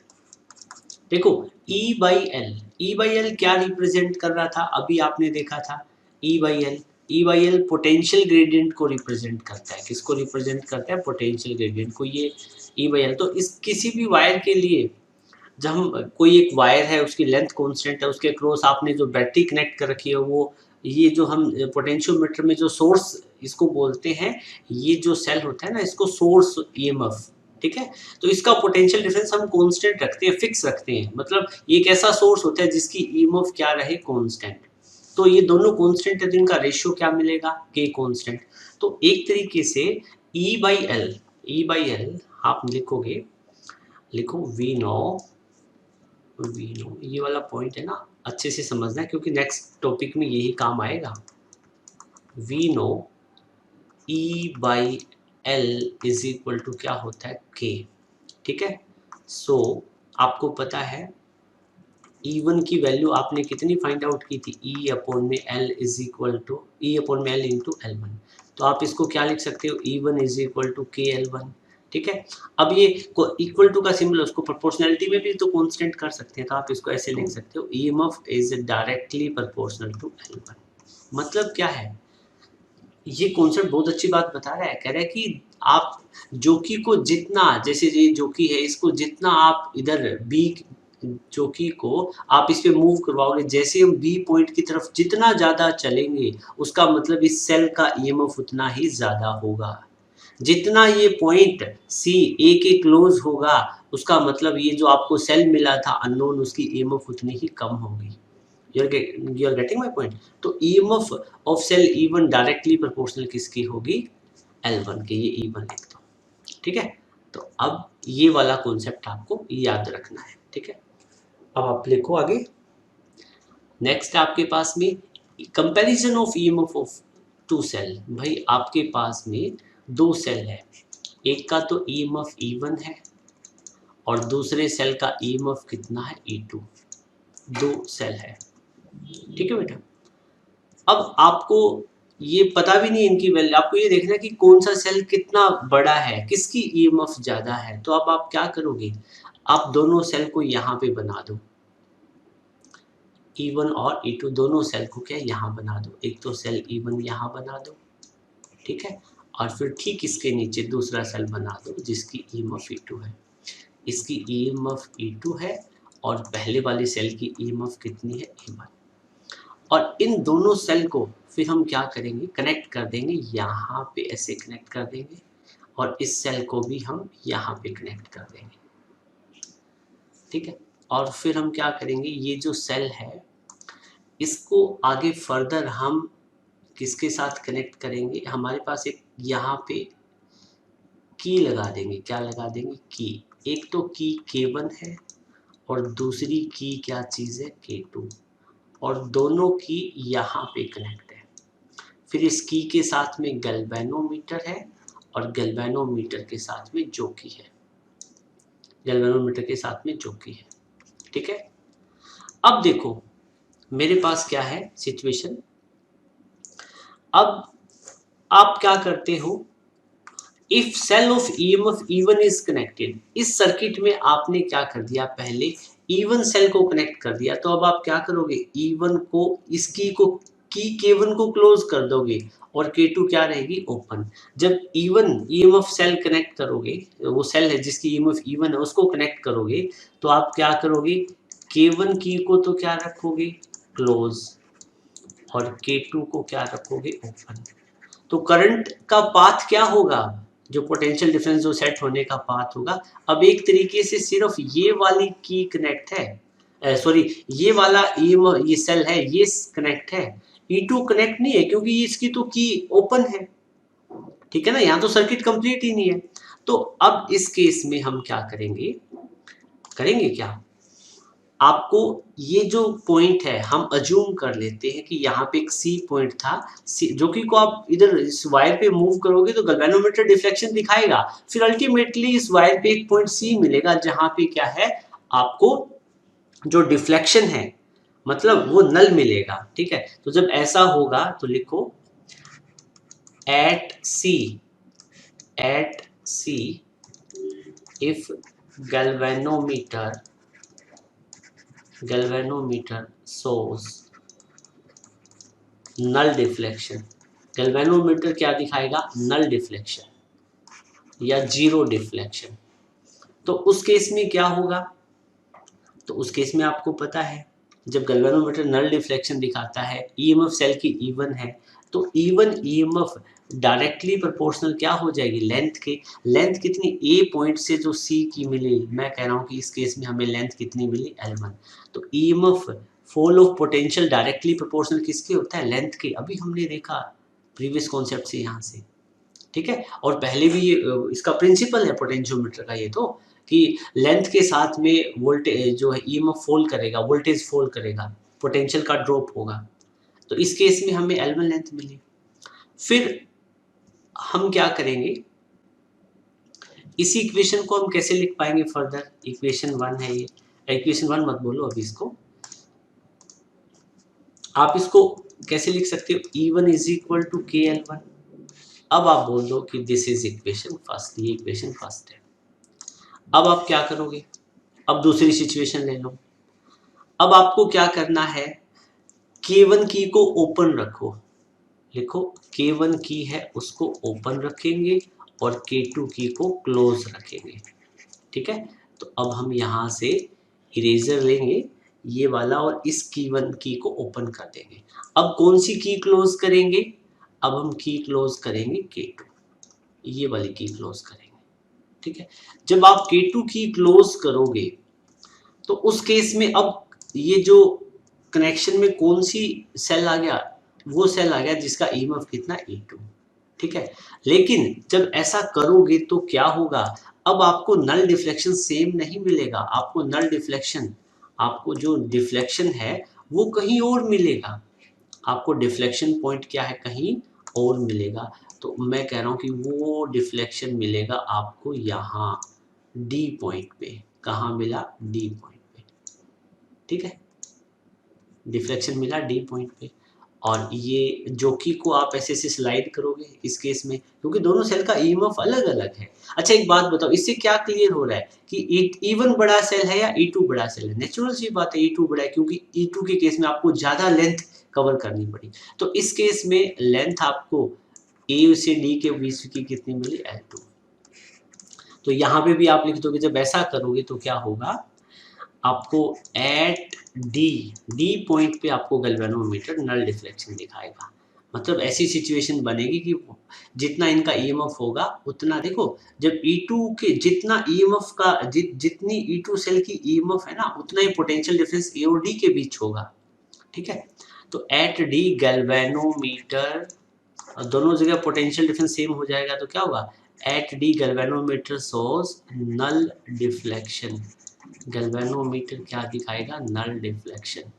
देखो E/L क्या रिप्रेजेंट कर रहा था, अभी आपने देखा था E/L पोटेंशियल ग्रेडियंट को रिप्रेजेंट करता है, किसको रिप्रेजेंट करता है, पोटेंशियल ग्रेडियंट को, ये E/L, तो इस किसी भी वायर के लिए जब हम, कोई एक वायर है उसकी लेंथ कांस्टेंट है, उसके क्रॉस आपने जो बैटरी कनेक्ट कर रखी है, वो ये जो हम पोटेंशियोमीटर में जो सोर्स इसको बोलते हैं, ये जो सेल होता है ना, इसको सोर्स EMF, ठीक है, तो इसका पोटेंशियल डिफरेंस हम कांस्टेंट रखते हैं, फिक्स रखते हैं, मतलब ये एक ऐसा सोर्स होता है जिसकी EMF क्या रहे, कांस्टेंट, तो ये दोनों कांस्टेंट है, तो इनका रेशियो क्या मिलेगा, K कांस्टेंट, तो एक तरीके से E/L आप लिखोगे, लिखो V नो, ये वाला पॉइंट है ना, अच्छे से समझना है क्योंकि नेक्स्ट टॉपिक में यही काम आएगा, V know E/L is equal to क्या होता है, K, ठीक है। सो आपको पता है E1 की वैल्यू आपने कितनी फाइंड आउट की थी, E/L is equal to E/L into L1, तो आप इसको क्या लिख सकते हो, E1 is equal to KL1, ठीक है। अब ये इक्वल टू का सिंबल, उसको प्रोपोर्शनलिटी में भी तो कांस्टेंट कर सकते हैं, तो आप इसको ऐसे लिख सकते हो, EMF is directly proportional to L1, मतलब क्या है, ये कॉन्सेप्ट बहुत अच्छी बात बता रहा है, कह रहा है कि आप जोकी को जितना, जैसे ये जोकी है, इसको जितना आप इधर बी जोकी को आप इस पे मूव करवाओगे, जैसे हम बी पॉइंट की तरफ जितना ज़्यादा चलेंगे, उसका मतलब इस सेल का EMF उतना ही ज़्यादा होगा, जितना ये पॉइंट सी ए के क्लोज होगा, उसका मतलब ये जो आपको सेल मिला था अननोन, उसकी EMF उतनी ही कम होगी, you are getting my point, तो EMF of cell E1 directly proportional किसकी होगी, L1 के, ये E1 लिख दो, ठीक है। तो अब ये वाला कॉन्सेप्ट आपको याद रखना है, ठीक है। अब आप लिखो आगे, नेक्स्ट आपके पास में comparison of EMF of two cell, भाई आपके पास में दो सेल है, एक का तो EMF E1 है और दूसरे सेल का EMF कितना है, E2, दो सेल है, ठीक है बेटा। अब आपको ये पता भी नहीं इनकी वैल्यू, आपको ये देखना है कि कौन सा सेल कितना बड़ा है, किसकी ईएमएफ ज़्यादा है। तो अब आप क्या करोगे, आप दोनों सेल को यहाँ पे बना दो, E1 और E2 दोनों सेल को क्या यहाँ बना दो। एक तो सेल E1 यहाँ बना दो, ठीक है, और फिर ठीक इसके नीचे दूसरा सेल बना दो जिसकी ईएमएफ E2 है। इसकी ईएमएफ E2 है और पहले वाली सेल की ईएमएफ कितनी है, E1। और इन दोनों सेल को फिर हम क्या करेंगे, कनेक्ट कर देंगे, यहाँ पे ऐसे कनेक्ट कर देंगे, और इस सेल को भी हम यहाँ पे कनेक्ट कर देंगे, ठीक है। और फिर हम क्या करेंगे, ये जो सेल है इसको आगे फर्दर हम किसके साथ कनेक्ट करेंगे, हमारे पास एक यहाँ पे की लगा देंगे, क्या लगा देंगे, की। एक तो की K1 है और दूसरी की क्या चीज़ है, K2, और दोनों की यहाँ पे कनेक्ट है। फिर इस की के साथ में गैल्वेनोमीटर है और गैल्वेनोमीटर के साथ में जोकी है, गैल्वेनोमीटर के साथ में जोकी है, ठीक है। अब देखो मेरे पास क्या है सिचुएशन, अब आप क्या करते हो, if cell of EMF E1 is connected, इस सर्किट में आपने क्या कर दिया, पहले E1 सेल को कनेक्ट कर दिया, तो अब आप क्या करोगे, E1 को इस की K1 को क्लोज कर दोगे और K2 क्या रहेगी, ओपन। जब E1 ईएमएफ सेल कनेक्ट करोगे, वो सेल है जिसकी ईएमएफ E1 है उसको कनेक्ट करोगे, तो आप क्या करोगे, K1 की को तो क्या रखोगे, क्लोज, और K2 को क्या रखोगे, ओपन। तो करंट का पाथ क्या होगा, जो पोटेंशियल डिफरेंस जो सेट होने का पाथ होगा, अब एक तरीके से सिर्फ ये वाली की कनेक्ट है, सॉरी ये वाला ये सेल है ये कनेक्ट है, E2 कनेक्ट नहीं है क्योंकि इसकी तो की ओपन है, ठीक है ना, यहाँ तो सर्किट कंप्लीट ही नहीं है। तो अब इस केस में हम क्या करेंगे, करेंगे क्या, आपको ये जो पॉइंट है हम अज्यूम कर लेते हैं कि यहाँ पे एक सी पॉइंट था, जो कि को आप इधर इस वायर पे मूव करोगे तो गैल्वेनोमीटर डिफ्लेक्शन दिखाएगा, फिर अल्टीमेटली इस वायर पे एक पॉइंट सी मिलेगा जहां पे क्या है, आपको जो डिफ्लेक्शन है मतलब वो नल मिलेगा, ठीक है। तो जब ऐसा होगा तो लिखो at C if galvanometer shows null deflection, galvanometer क्या दिखाएगा, नल डिफ्लेक्शन या जीरो डिफ्लेक्शन। तो उस केस में क्या होगा, तो उस केस में आपको पता है जब गैल्वेनोमीटर नल डिफ्लेक्शन दिखाता है, ईएमएफ सेल की E1 है, तो E1 ईएमएफ डायरेक्टली प्रोपोर्शनल क्या हो जाएगी, लेंथ के, लेंथ कितनी, ए पॉइंट से जो सी की मिली, मैं कह रहा हूँ कि इस केस में हमें लेंथ कितनी मिली, L1। तो EMF fall of potential directly proportional किसके होता है, लेंथ के, अभी हमने देखा प्रीवियस कॉन्सेप्ट से यहाँ से, ठीक है। और पहले भी ये इसका प्रिंसिपल है पोटेंशियोमीटर का ये तो, कि लेंथ के साथ में वोल्टेज जो है ईएमएफ फॉल करेगा, वोल्टेज फॉल करेगा, पोटेंशियल का ड्रॉप होगा। तो इस केस में हमें L1 लेंथ मिली। फिर हम क्या करेंगे, इसी इक्वेशन को हम कैसे लिख पाएंगे फर्दर, इक्वेशन 1 है ये, इक्वेशन 1 मत बोलो अभी इसको, आप इसको कैसे लिख सकते हो, E1 is equal to KL1। अब आप बोल दो कि दिस इज इक्वेशन फर्स्ट, ये इक्वेशन फर्स्ट है। अब आप क्या करोगे, अब दूसरी सिचुएशन ले लो, अब आपको क्या करना है, K1 की को ओपन रखो, लिखो K1 की है उसको ओपन रखेंगे और K2 की को क्लोज रखेंगे, ठीक है। तो अब हम यहाँ से इरेजर लेंगे ये वाला और इस K1 की को ओपन कर देंगे। अब कौन सी की क्लोज करेंगे, अब हम की क्लोज करेंगे K2, ये वाली की क्लोज करेंगे, ठीक है। जब आप K2 की क्लोज करोगे तो उस केस में अब ये जो कनेक्शन में कौन सी सेल आ गया, वो सेल आ गया जिसका ईएमएफ कितना, E2, ठीक है। लेकिन जब ऐसा करोगे तो क्या होगा, अब आपको नल डिफ्लेक्शन सेम नहीं मिलेगा, आपको नल डिफ्लेक्शन, आपको जो डिफ्लेक्शन है वो कहीं और मिलेगा, आपको डिफ्लेक्शन पॉइंट क्या है, कहीं और मिलेगा। तो मैं कह रहा हूँ कि वो डिफ्लेक्शन मिलेगा आपको यहाँ D पॉइंट पे, कहाँ मिला, D पॉइंट पे, ठीक है, डिफ्लेक्शन मिला D पॉइंट पे। और ये जोकी को आप ऐसे ऐसे स्लाइड करोगे इस केस में, क्योंकि दोनों सेल का ईएमएफ अलग अलग है। अच्छा एक बात बताओ, इससे क्या क्लियर हो रहा है कि E1 बड़ा सेल है या E2 बड़ा सेल है? नेचुरल सी बात है E2 बड़ा है, क्योंकि E2 के केस में आपको ज़्यादा लेंथ कवर करनी पड़ी। तो इस केस में लेंथ आपको ए से डी के बीच की कितनी मिली? L2। तो यहाँ पे भी आप लिख दोगे, जब ऐसा करोगे तो क्या होगा, आपको एट डी पॉइंट पे आपको गैल्वेनोमीटर नल डिफ्लेक्शन दिखाएगा। मतलब ऐसी सिचुएशन बनेगी कि जितना इनका ईएमएफ होगा उतना, देखो जब E2 के जितना ईएमएफ का जितनी E2 सेल की ईएमएफ है ना, उतना ही पोटेंशियल डिफरेंस ए और डी के बीच होगा। ठीक है, तो एट डी गैल्वेनोमीटर, दोनों जगह पोटेंशियल डिफरेंस सेम हो जाएगा तो क्या होगा, at D galvanometer shows null deflection. Galvanometer क्या दिखाएगा? Null deflection.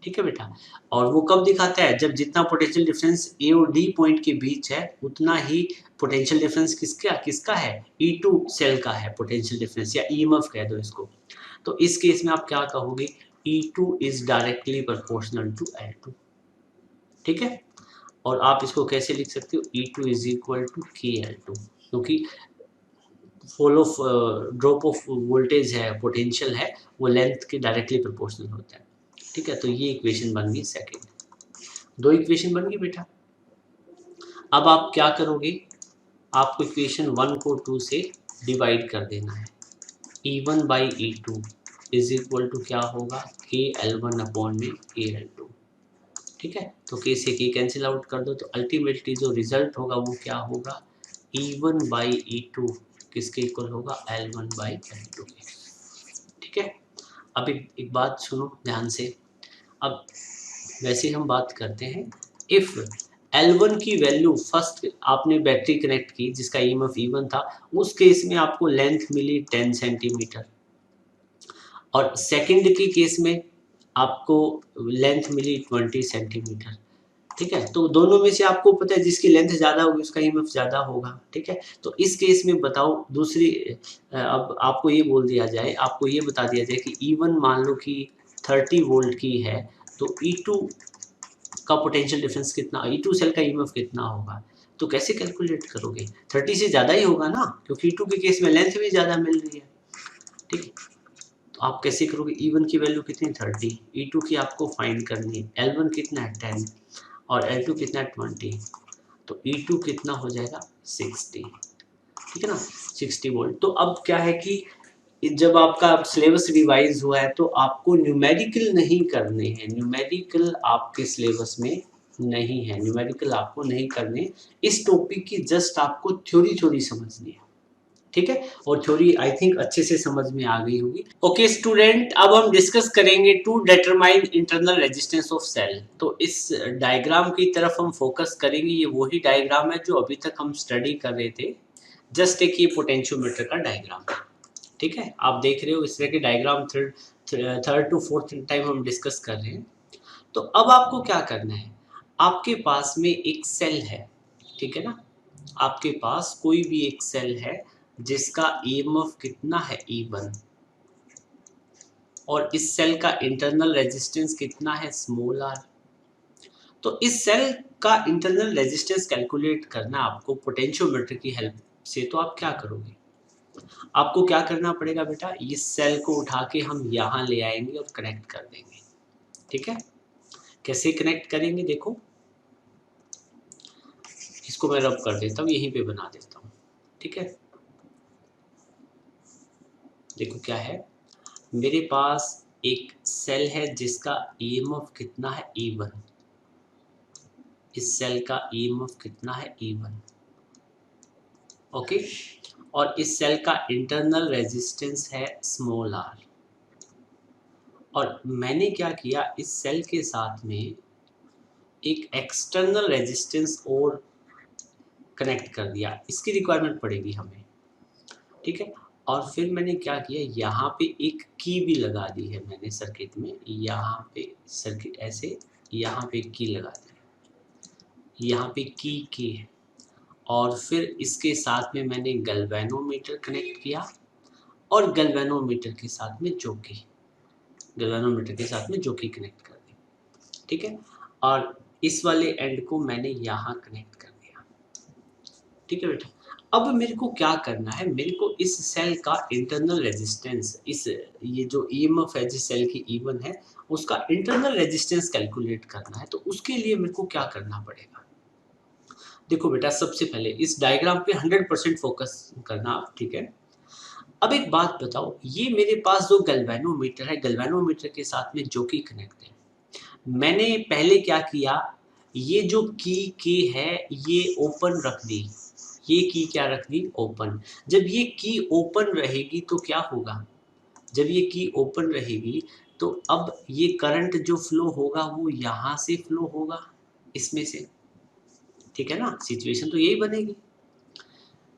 ठीक है बेटा, और वो कब दिखाता है? जब जितना पोटेंशियल डिफरेंस ए और डी पॉइंट के बीच है उतना ही पोटेंशियल डिफरेंस किसका है? E2 सेल का है पोटेंशियल डिफरेंस, या ईएमएफ कह दो इसको। तो इस केस में आप क्या कहोगे? E2 is directly proportional to L2। ठीक है, और आप इसको कैसे लिख सकते हो? E2 is equal to KL2, क्योंकि fall of drop of voltage है, पोटेंशियल है, वो लेंथ के डायरेक्टली प्रोपोर्शनल होता है। ठीक है, तो ये इक्वेशन बन गई सेकंड। दो इक्वेशन बन गई बेटा। अब आप क्या करोगे, आपको इक्वेशन 1 को 2 से डिवाइड कर देना है। E1 by E2 is equal to क्या होगा? KL1 अपॉन में KL2। ठीक है, तो K से K कैंसिल आउट कर दो, तो अल्टीमेटली जो रिजल्ट होगा वो क्या होगा? E1 बाई E2 किसके इक्वल होगा? L1 बाई L2 के। ठीक है, अब एक बात सुनो ध्यान से। अब वैसे हम बात करते हैं, इफ L1 की वैल्यू, फर्स्ट आपने बैटरी कनेक्ट की जिसका ईएमएफ E1 था, उस केस में आपको लेंथ मिली 10 सेंटीमीटर, और सेकंड के केस में आपको लेंथ मिली 20 सेंटीमीटर। ठीक है, तो दोनों में से आपको पता है जिसकी लेंथ ज़्यादा होगी उसका ईएमएफ ज़्यादा होगा। ठीक है, तो इस केस में बताओ दूसरी, अब आपको ये बोल दिया जाए, आपको ये बता दिया जाए कि E1 मान लो कि 30 वोल्ट की है, तो E2 का पोटेंशियल डिफरेंस कितना, E2 सेल का ईएमएफ कितना होगा? तो कैसे कैलकुलेट करोगे? 30 से ज़्यादा ही होगा ना, क्योंकि E2 के केस में लेंथ भी ज़्यादा मिल रही है। ठीक है, तो आप कैसे करोगे? E1 की वैल्यू कितनी? 30, E2 की आपको फाइंड करनी है। L1 कितना है? 10, और L2 कितना है? 20, तो E2 कितना हो जाएगा? 60। ठीक है ना, 60 वोल्ट। तो अब क्या है कि जब आपका सिलेबस रिवाइज हुआ है तो आपको न्यूमेरिकल नहीं करने हैं, न्यूमेरिकल आपके सिलेबस में नहीं है, न्यूमेरिकल आपको नहीं करने। इस टॉपिक की जस्ट आपको थ्योरी थ्योरी समझनी है। ठीक है, और थ्योरी आई थिंक अच्छे से समझ में आ गई होगी। ओके स्टूडेंट, अब हम डिस्कस करेंगे to determine internal resistance of cell. तो इस डायग्राम की तरफ हम फोकस करेंगे। ये वही डायग्राम है जो अभी तक हम स्टडी कर रहे थे, जस्ट एक ये पोटेंशियोमीटर का डायग्राम है। ठीक है, आप देख रहे हो इस तरह के diagram third to fourth time हम डिस्कस कर रहे हैं। तो अब आपको क्या करना है, आपके पास में एक सेल है, ठीक है ना, आपके पास कोई भी एक सेल है जिसका ईएमएफ कितना है? E1, और इस सेल का इंटरनल रेजिस्टेंस कितना है? Small r। तो इस सेल का इंटरनल रेजिस्टेंस कैलकुलेट करना आपको पोटेंशियोमीटर की हेल्प से। तो आप क्या करोगे, आपको क्या करना पड़ेगा बेटा, इस सेल को उठा के हम यहाँ ले आएंगे और कनेक्ट कर देंगे। ठीक है, कैसे कनेक्ट करेंगे? देखो, इसको मैं रब कर देता हूँ, यहीं पे बना देता हूँ। ठीक है, देखो क्या है, मेरे पास एक सेल है जिसका ईएमएफ कितना है? E1। इस सेल का ईएमएफ कितना है? E1। ओके, और इस सेल का इंटरनल रेजिस्टेंस है स्मॉल r। और मैंने क्या किया, इस सेल के साथ में एक एक्सटर्नल रेजिस्टेंस और कनेक्ट कर दिया, इसकी रिक्वायरमेंट पड़ेगी हमें। ठीक है, और फिर मैंने क्या किया, यहाँ पे एक की भी लगा दी है मैंने सर्किट में, यहाँ पे सर्किट ऐसे, यहाँ पे की लगा दी, यहाँ पे की है, और फिर इसके साथ में मैंने गैल्वेनोमीटर कनेक्ट किया, और गैल्वेनोमीटर के साथ में जॉकी, गैल्वेनोमीटर के साथ में जॉकी कनेक्ट कर दी। ठीक है, और इस वाले एंड को मैंने यहाँ कनेक्ट कर दिया। ठीक है बेटा, अब मेरे को क्या करना है, मेरे को इस सेल का इंटरनल रेजिस्टेंस, इस ये जो ईएमएफ है जिस सेल की E1 है उसका इंटरनल रेजिस्टेंस कैलकुलेट करना है। तो उसके लिए मेरे को क्या करना पड़ेगा, देखो बेटा सबसे पहले इस डायग्राम पे 100% फोकस करना आप, ठीक है। अब एक बात बताओ, ये मेरे पास जो गैल्वेनोमीटर है, गैल्वेनोमीटर के साथ में जो की कनेक्ट है, मैंने पहले क्या किया, ये जो की के है ये ओपन रख दी, ये की क्या रख दी, ओपन। जब ये की ओपन रहेगी तो क्या होगा, जब ये की ओपन रहेगी तो अब ये करंट जो फ्लो होगा वो यहाँ से फ्लो होगा, इसमें से, ठीक है ना, सिचुएशन तो यही बनेगी।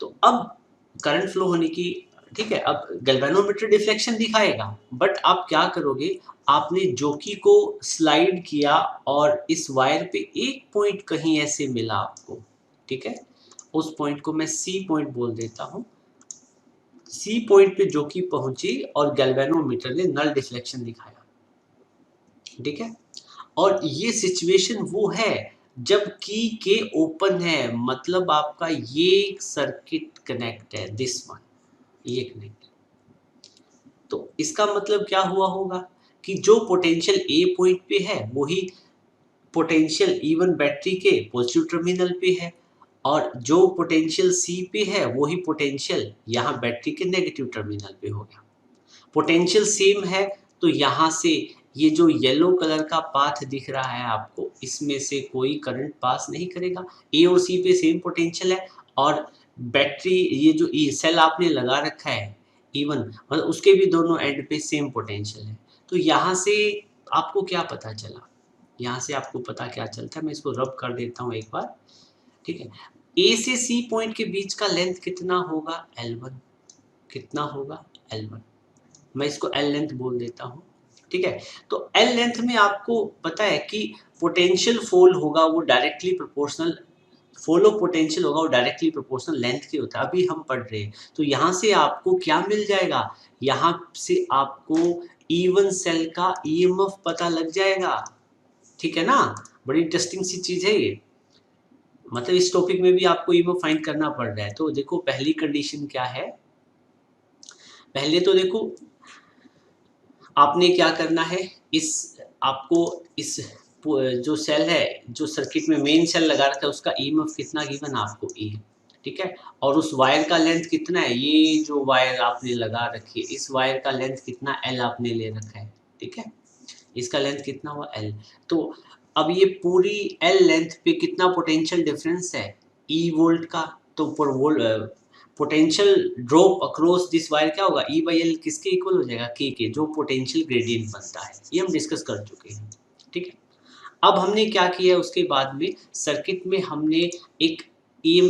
तो अब करंट फ्लो होने की, ठीक है, अब गैल्वेनोमीटर डिफ्लेक्शन दिखाएगा, बट आप क्या करोगे, आपने जोकी को स्लाइड किया और इस वायर पे एक पॉइंट कहीं ऐसे मिला आपको, ठीक है, उस पॉइंट को मैं सी पॉइंट बोल देता हूँ। सी पॉइंट पे जोकी पहुंची और गैल्वेनोमीटर ने नल डिफ्लेक्शन दिखाया, ठीक है। और ये सिचुएशन वो है जब की के ओपन है, मतलब आपका ये सर्किट कनेक्ट है, दिस वन, ये कनेक्ट। तो इसका मतलब क्या हुआ होगा कि जो पोटेंशियल ए पॉइंट पे है वही पोटेंशियल इवन बैटरी के पॉजिटिव टर्मिनल पे है, और जो पोटेंशियल सी पे है वही पोटेंशियल यहाँ बैटरी के नेगेटिव टर्मिनल पे हो गया। पोटेंशियल सेम है तो यहाँ से ये जो येलो कलर का पाथ दिख रहा है आपको, इसमें से कोई करंट पास नहीं करेगा। ए और सी पे सेम पोटेंशियल है, और बैटरी ये जो सेल आपने लगा रखा है इवन, मतलब उसके भी दोनों एंड पे सेम पोटेंशियल है। तो यहाँ से आपको क्या पता चला, यहाँ से आपको पता क्या चलता है, मैं इसको रब कर देता हूँ एक बार, ठीक है। ए से सी पॉइंट के बीच का लेंथ कितना होगा, L1, कितना होगा, L1, मैं इसको L लेंथ बोल देता हूँ, ठीक है। तो L लेंथ में आपको पता है कि पोटेंशियल फॉल होगा वो directly proportional, fall of potential होगा वो डायरेक्टली प्रोपोर्शनल लेंथ के होता है, अभी हम पढ़ रहे हैं। तो यहाँ से आपको क्या मिल जाएगा, यहाँ से आपको E1 सेल का EMF पता लग जाएगा, ठीक है ना। बड़ी इंटरेस्टिंग सी चीज है ये, मतलब इस टॉपिक में भी आपको EMF फाइंड करना पड़ रहा है। तो देखो पहली कंडीशन क्या है, पहले तो देखो आपने क्या करना है, इस आपको इस जो सेल है, जो सर्किट में मेन सेल लगा रखा है उसका ईएमएफ कितना गिवन आपको E, ठीक है। और उस वायर का लेंथ कितना है, ये जो वायर आपने लगा रखी है इस वायर का लेंथ कितना L आपने ले रखा है, ठीक है, इसका लेंथ कितना हुआ L। तो अब ये पूरी L लेंथ पे कितना पोटेंशियल डिफरेंस है E वोल्ट का, तो पर volt potential drop across this wire क्या होगा, E बाई L किसके इक्वल हो जाएगा, के, जो पोटेंशियल ग्रेडियंट बनता है, ये हम डिस्कस कर चुके हैं, ठीक है। अब हमने क्या किया, उसके बाद में सर्किट में हमने एक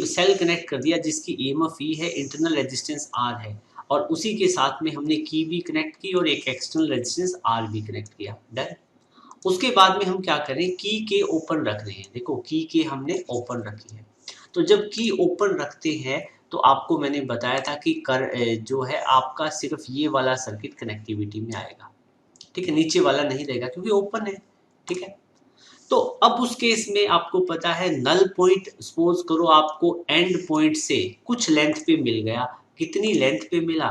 सेल कनेक्ट कर दिया जिसकी EMF E है, इंटरनल रेजिस्टेंस R है, और उसी के साथ में हमने की भी कनेक्ट की और एक एक्सटर्नल रेजिस्टेंस R भी कनेक्ट किया, डन। उसके बाद में हम क्या करें, की के ओपन रख रहे हैं, देखो की के हमने ओपन रखी है। तो जब की ओपन रखते हैं तो आपको मैंने बताया था कि जो है आपका सिर्फ ये वाला सर्किट कनेक्टिविटी में आएगा, ठीक है, नीचे वाला नहीं रहेगा क्योंकि ओपन है, ठीक है। तो अब उस केस में आपको पता है नल पॉइंट, सपोज करो आपको एंड पॉइंट से कुछ लेंथ पे मिल गया, कितनी लेंथ पे मिला,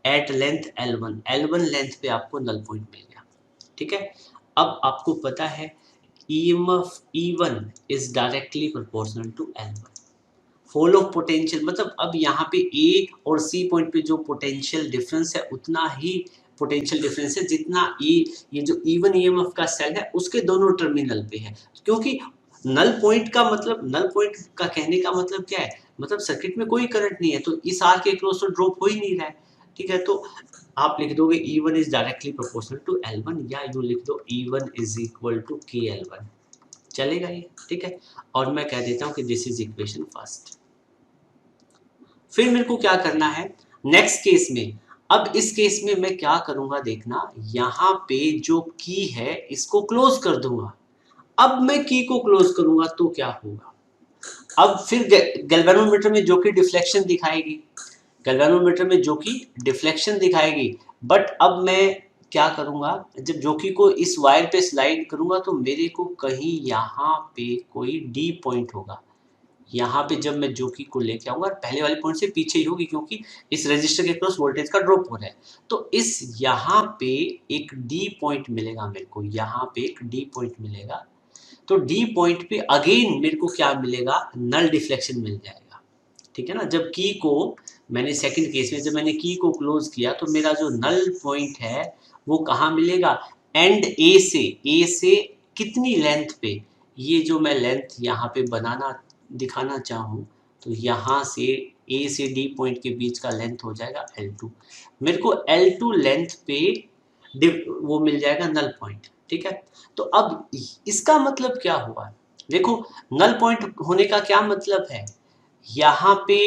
एट लेंथ L1 लेंथ पे आपको नल पॉइंट मिल गया, ठीक है। अब आपको पता है EMF E1 is directly proportional to L1, fall of potential, मतलब अब यहाँ पे ए और सी पॉइंट पे जो पोटेंशियल डिफरेंस है उतना ही पोटेंशियल डिफरेंस है जितना ये जो इवन ईएमएफ का सेल है उसके दोनों टर्मिनल पे है। क्योंकि नल पॉइंट का मतलब, नल पॉइंट का कहने का मतलब क्या है, मतलब सर्किट में कोई करंट नहीं है तो इस आर के क्रॉस तो ड्रॉप हो ही नहीं रहा है, ठीक है। तो आप लिख दोगे E1 is directly proportional to L1, या यू लिख दो E1 is equal to KL1, चलेगा ये, ठीक है। और मैं कह देता हूँ कि दिस इज इक्वेशन फर्स्ट। फिर मेरे को क्या करना है नेक्स्ट केस में, अब इस केस में मैं क्या करूंगा देखना, यहाँ पे जो की है इसको क्लोज कर दूंगा। अब मैं की को क्लोज करूंगा तो क्या होगा, अब फिर गैल्वेनोमीटर में जो कि डिफ्लेक्शन दिखाएगी, गैल्वेनोमीटर में जो कि डिफ्लेक्शन दिखाएगी, बट अब मैं क्या करूंगा, जब जॉकी को इस वायर पे स्लाइड करूंगा तो मेरे को कहीं यहाँ पे कोई डी पॉइंट होगा। यहाँ पे जब मैं जॉकी को लेके आऊंगा, पहले वाले पॉइंट से पीछे ही होगी क्योंकि इस रजिस्टर के क्रॉस वोल्टेज का ड्रॉप हो रहा है। तो इस यहाँ पे एक डी पॉइंट मिलेगा मेरे को, यहाँ पे एक डी पॉइंट मिलेगा। तो डी पॉइंट पे अगेन मेरे को क्या मिलेगा, नल डिफ्लेक्शन मिल जाएगा। ठीक है ना, जब की को मैंने सेकंड केस में जब मैंने की को क्लोज किया तो मेरा जो नल पॉइंट है वो कहाँ मिलेगा, एंड ए से कितनी लेंथ पे, ये जो मैं लेंथ यहाँ पे बनाना दिखाना चाहूँ तो यहाँ से ए से डी पॉइंट के बीच का लेंथ हो जाएगा L2। मेरे को L2 लेंथ पे वो मिल जाएगा नल पॉइंट। ठीक है, तो अब इसका मतलब क्या हुआ, देखो नल पॉइंट होने का क्या मतलब है, यहाँ पे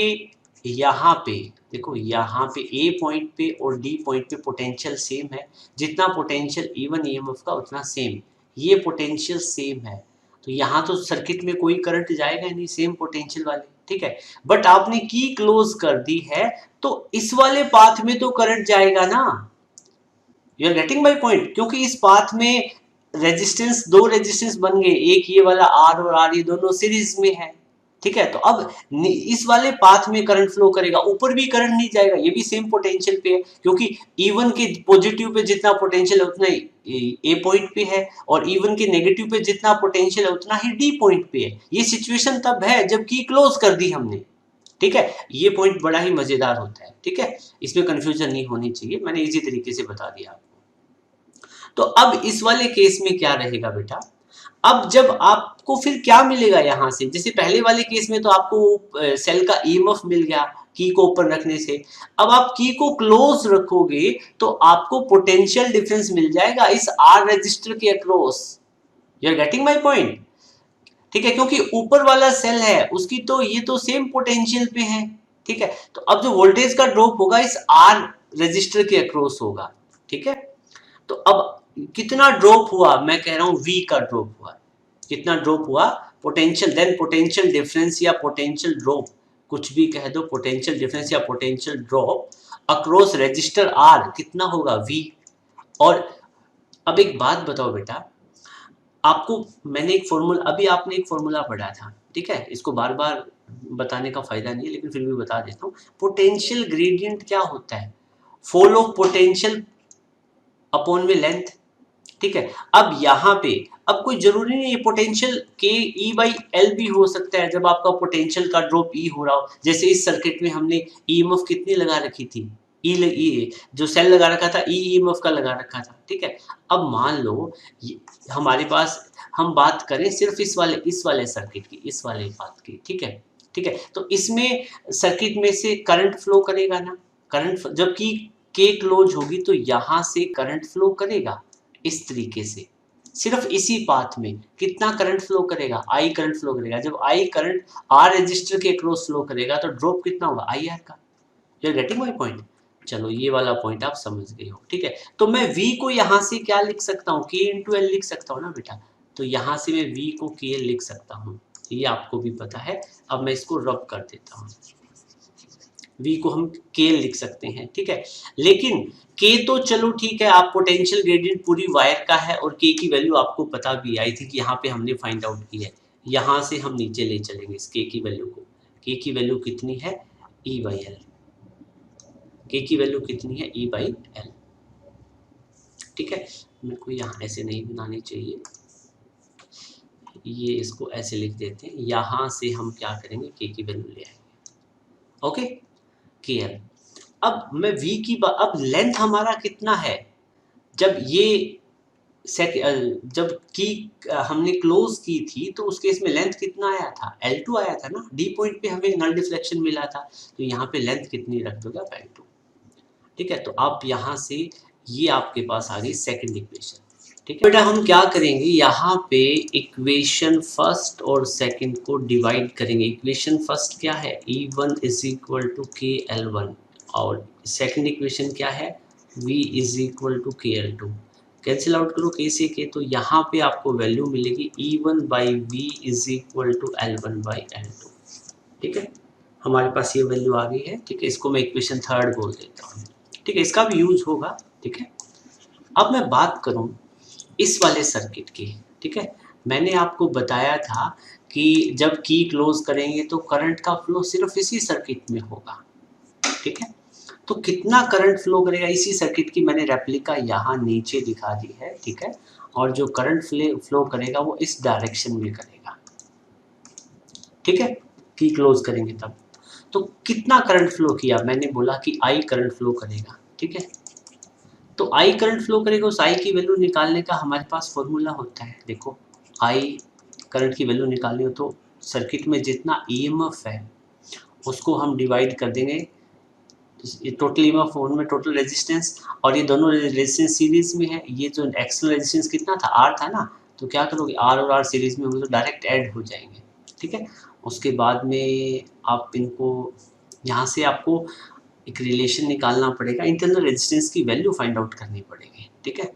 देखो, यहाँ पे ए पॉइंट पे और डी पॉइंट पे पोटेंशियल सेम है, जितना पोटेंशियल E1 EMF का उतना सेम, ये पोटेंशियल सेम है, तो यहाँ तो सर्किट में कोई करंट जाएगा नहीं, सेम पोटेंशियल वाले। ठीक है, बट आपने की क्लोज कर दी है तो इस वाले पाथ में तो करंट जाएगा ना, you are getting my point, क्योंकि इस पाथ में रेजिस्टेंस, दो रेजिस्टेंस बन गए, एक ये वाला आर और आर, ये दोनों सीरीज में है। ठीक है, तो अब इस वाले पाथ में करंट फ्लो करेगा, ऊपर भी करंट नहीं जाएगा, ये भी सेम पोटेंशियल पे है, क्योंकि E1 के पॉजिटिव पे जितना पोटेंशियल है उतना ए पॉइंट पे है, और E1 के नेगेटिव पे जितना पोटेंशियल है उतना ही डी पॉइंट पे है। ये सिचुएशन तब है जब की क्लोज कर दी हमने। ठीक है, ये पॉइंट बड़ा ही मजेदार होता है। ठीक है, इसमें कंफ्यूजन नहीं होनी चाहिए, मैंने इजी तरीके से बता दिया आपको। तो अब इस वाले केस में क्या रहेगा बेटा, अब जब आपको फिर क्या मिलेगा यहाँ से, जैसे पहले वाले केस में तो आपको सेल का ईएमएफ मिल गया की को ऊपर रखने से, अब आप की को क्लोज रखोगे तो आपको पोटेंशियल डिफरेंस मिल जाएगा इस आर रजिस्टर के across. You are getting my point. ठीक है, क्योंकि ऊपर वाला सेल है उसकी तो ये तो सेम पोटेंशियल पे है। ठीक है, तो अब जो वोल्टेज का ड्रॉप होगा इस आर रजिस्टर के अक्रॉस होगा। ठीक है, तो अब कितना ड्रॉप हुआ, मैं कह रहा हूं V का ड्रॉप हुआ, कितना ड्रॉप हुआ, पोटेंशियल, देन पोटेंशियल डिफरेंस या पोटेंशियल ड्रॉप, कुछ भी कह दो, पोटेंशियल डिफरेंस या potential drop across register R कितना होगा, V। और अब एक बात बताओ बेटा, आपको मैंने एक फॉर्मूला, अभी आपने एक फॉर्मूला पढ़ा था, ठीक है, इसको बार बार बताने का फायदा नहीं है लेकिन फिर भी बता देता हूँ, पोटेंशियल ग्रेडियंट क्या होता है, फॉल ऑफ पोटेंशियल अपॉन में लेंथ। ठीक है, अब यहाँ पे अब कोई जरूरी नहीं है पोटेंशियल के ई बाई एल भी हो सकता है, जब आपका पोटेंशियल का ड्रॉप ई हो रहा हो, जैसे इस सर्किट में हमने ईएमएफ कितनी लगा रखी थी, ई जो सेल लगा रखा था ईएमएफ का लगा रखा था। ठीक है, अब मान लो हमारे पास, हम बात करें सिर्फ इस वाले सर्किट की, इस वाले बात की। ठीक है, ठीक है, तो इसमें सर्किट में से करंट फ्लो करेगा ना, करंट जबकि के क्लोज होगी तो यहाँ से करंट फ्लो करेगा इस तरीके से, सिर्फ इसी पाथ में कितना करंट फ्लो करेगा, आई करंट फ्लो करेगा। जब आई करंट आर रजिस्टर के क्रॉस फ्लो करेगा तो ड्रॉप कितना होगा, आई आर का। You are getting my point. चलो ये वाला पॉइंट आप समझ गए हो। ठीक है, तो मैं V को यहाँ से क्या लिख सकता हूँ, K इंटू एल लिख सकता हूँ ना बेटा, तो यहाँ से मैं V को K लिख सकता हूँ, ये आपको भी पता है। अब मैं इसको रब कर देता हूँ, V को हम K लिख सकते हैं। ठीक है, लेकिन K तो चलो ठीक है, आप पोटेंशियल ग्रेडियंट पूरी वायर का है और K की वैल्यू आपको पता भी आई थी कि यहाँ पे हमने फाइंड आउट की है। यहाँ से हम नीचे ले चलेंगे इस K की वैल्यू को, K की वैल्यू कितनी है, E बाई एल, K की वैल्यू कितनी है, E बाई एल। ठीक है, मेरे को यहाँ ऐसे नहीं बनानी चाहिए, ये इसको ऐसे लिख देते हैं, यहाँ से हम क्या करेंगे, K की वैल्यू ले आएंगे। Okay, care. अब मैं V की अब लेंथ हमारा कितना है, जब ये जब की हमने क्लोज की थी तो उस केस में लेंथ कितना आया था, L2 आया था ना, डी पॉइंट पे हमें नल डिफ्लेक्शन मिला था, तो यहाँ पे लेंथ कितनी रख दोगे आप, L2। ठीक है, तो आप यहाँ से ये आपके पास आ गई सेकंड इक्वेशन। ठीक है बेटा, हम क्या करेंगे, यहाँ पे इक्वेशन फर्स्ट और सेकंड को डिवाइड करेंगे। इक्वेशन फर्स्ट क्या है, E1 is equal to KL1, और सेकंड इक्वेशन क्या है, V is equal to KL2। Cancel out करो K से K, तो यहाँ पे आपको वैल्यू मिलेगी E1 by V is equal to L1 by L2। ठीक है, हमारे पास ये वैल्यू आ गई है। ठीक है, इसको मैं इक्वेशन थर्ड बोल देता हूँ। ठीक है, इसका भी यूज होगा। ठीक है, अब मैं बात करूं इस वाले सर्किट की, ठीक है। मैंने आपको बताया था कि जब की क्लोज करेंगे तो करंट का फ्लो सिर्फ इसी सर्किट में होगा, ठीक है। तो कितना करंट फ्लो करेगा इसी सर्किट की मैंने रेप्लिका यहाँ नीचे दिखा दी है, ठीक है। और जो करंट फ्लो करेगा वो इस डायरेक्शन में करेगा, ठीक है, की क्लोज करेंगे तब। तो कितना करंट फ्लो किया, मैंने बोला कि आई करंट फ्लो करेगा, ठीक है। तो आई करंट फ्लो करेगा, उस आई की वैल्यू निकालने का हमारे पास फॉर्मूला होता है। देखो आई करंट की वैल्यू निकालनी हो तो सर्किट में जितना ईएमएफ है उसको हम डिवाइड कर देंगे, ये टोटल ईएमएफ उनमें टोटल रेजिस्टेंस, और ये दोनों रेजिस्टेंस सीरीज में है। ये जो एक्सटर्नल रेजिस्टेंस कितना था, आर था ना, तो क्या करोगे आर और आर सीरीज में होंगे तो डायरेक्ट ऐड हो जाएंगे, ठीक है। उसके बाद में आप इनको यहाँ से आपको एक रिलेशन निकालना पड़ेगा, इंटरनल रेजिस्टेंस की वैल्यू फाइंड आउट करनी पड़ेगी, ठीक है।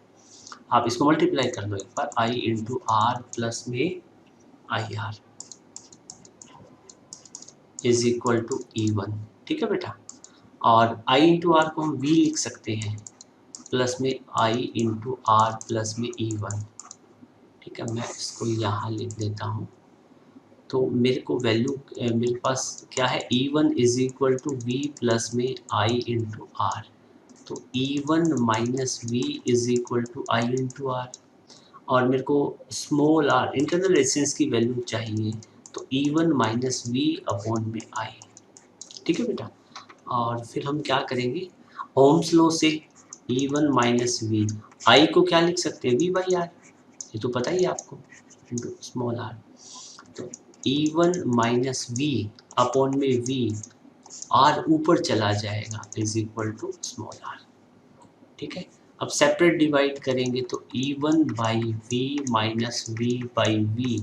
आप इसको मल्टीप्लाई कर लो एक बार, आई इंटू आर प्लस में I R is equal to E1, ठीक है बेटा। और आई इंटू आर को हम V लिख सकते हैं प्लस में आई इंटू आर प्लस में E1, ठीक है। मैं इसको यहाँ लिख देता हूँ। तो मेरे को वैल्यू मेरे पास क्या है, E1 is equal to V plus में आई इंटू आर। तो E1 minus V is equal to I into R, और मेरे को स्मॉल आर इंटरनल रेजिस्टेंस की वैल्यू चाहिए, तो E1 माइनस वी अपॉन में आई, ठीक है बेटा। और फिर हम क्या करेंगे, ओम्स लॉ से E1 माइनस वी, आई को क्या लिख सकते हैं, V बाई आर, ये तो पता ही है आपको, इंटू स्मॉल आर। तो E1 माइनस वी अपॉन में वी, आर ऊपर चला जाएगा is equal to small R, ठीक है। अब सेपरेट डिवाइड करेंगे तो E1 by V minus V by V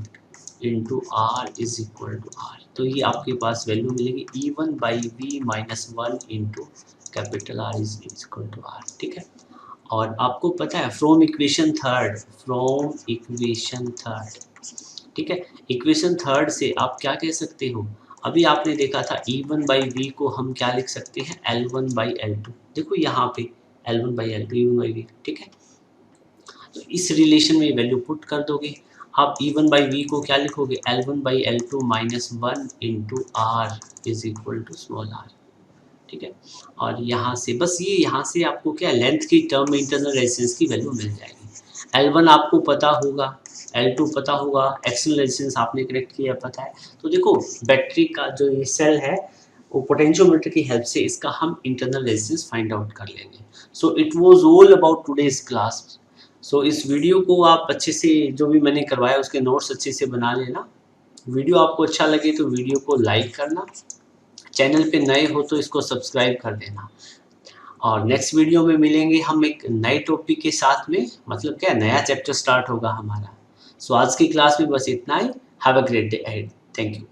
into R is equal to R. तो ये आपके पास वैल्यू मिलेगी E1 by V minus 1 into capital R is equal to R, ठीक है। और आपको पता है फ्रॉम इक्वेशन थर्ड, ठीक है, इक्वेशन थर्ड से आप क्या कह सकते हो, अभी आपने देखा था E1 बाई वी को हम क्या लिख सकते हैं, L1 बाई L2। देखो यहाँ पे L1 by L2 E1 by we, ठीक है। तो इस रिलेशन में वैल्यू पुट कर दोगे, आप E1 बाई वी को क्या लिखोगे, L1 by L2 minus 1 into R is equal to small R, ठीक है। और यहाँ से बस ये यहाँ से आपको क्या लेंथ की टर्म में इंटरनल रेजिस्टेंस की वैल्यू मिल जाएगी। L1 आपको पता होगा, L2 पता होगा, एक्सटर्नल रेजिस्टेंस आपने कनेक्ट किया पता है। तो देखो बैटरी का जो ये सेल है वो पोटेंशियोमीटर की हेल्प से इसका हम इंटरनल रेजिस्टेंस फाइंड आउट कर लेंगे। So it was all about today's class. So इस वीडियो को आप अच्छे से, जो भी मैंने करवाया उसके नोट्स अच्छे से बना लेना। वीडियो आपको अच्छा लगे तो वीडियो को लाइक करना, चैनल पे नए हो तो इसको सब्सक्राइब कर देना। और नेक्स्ट वीडियो में मिलेंगे हम एक नए टॉपिक के साथ में, मतलब क्या नया चैप्टर स्टार्ट होगा हमारा। सो आज की क्लास में बस इतना ही। Have a great day ahead. Thank you.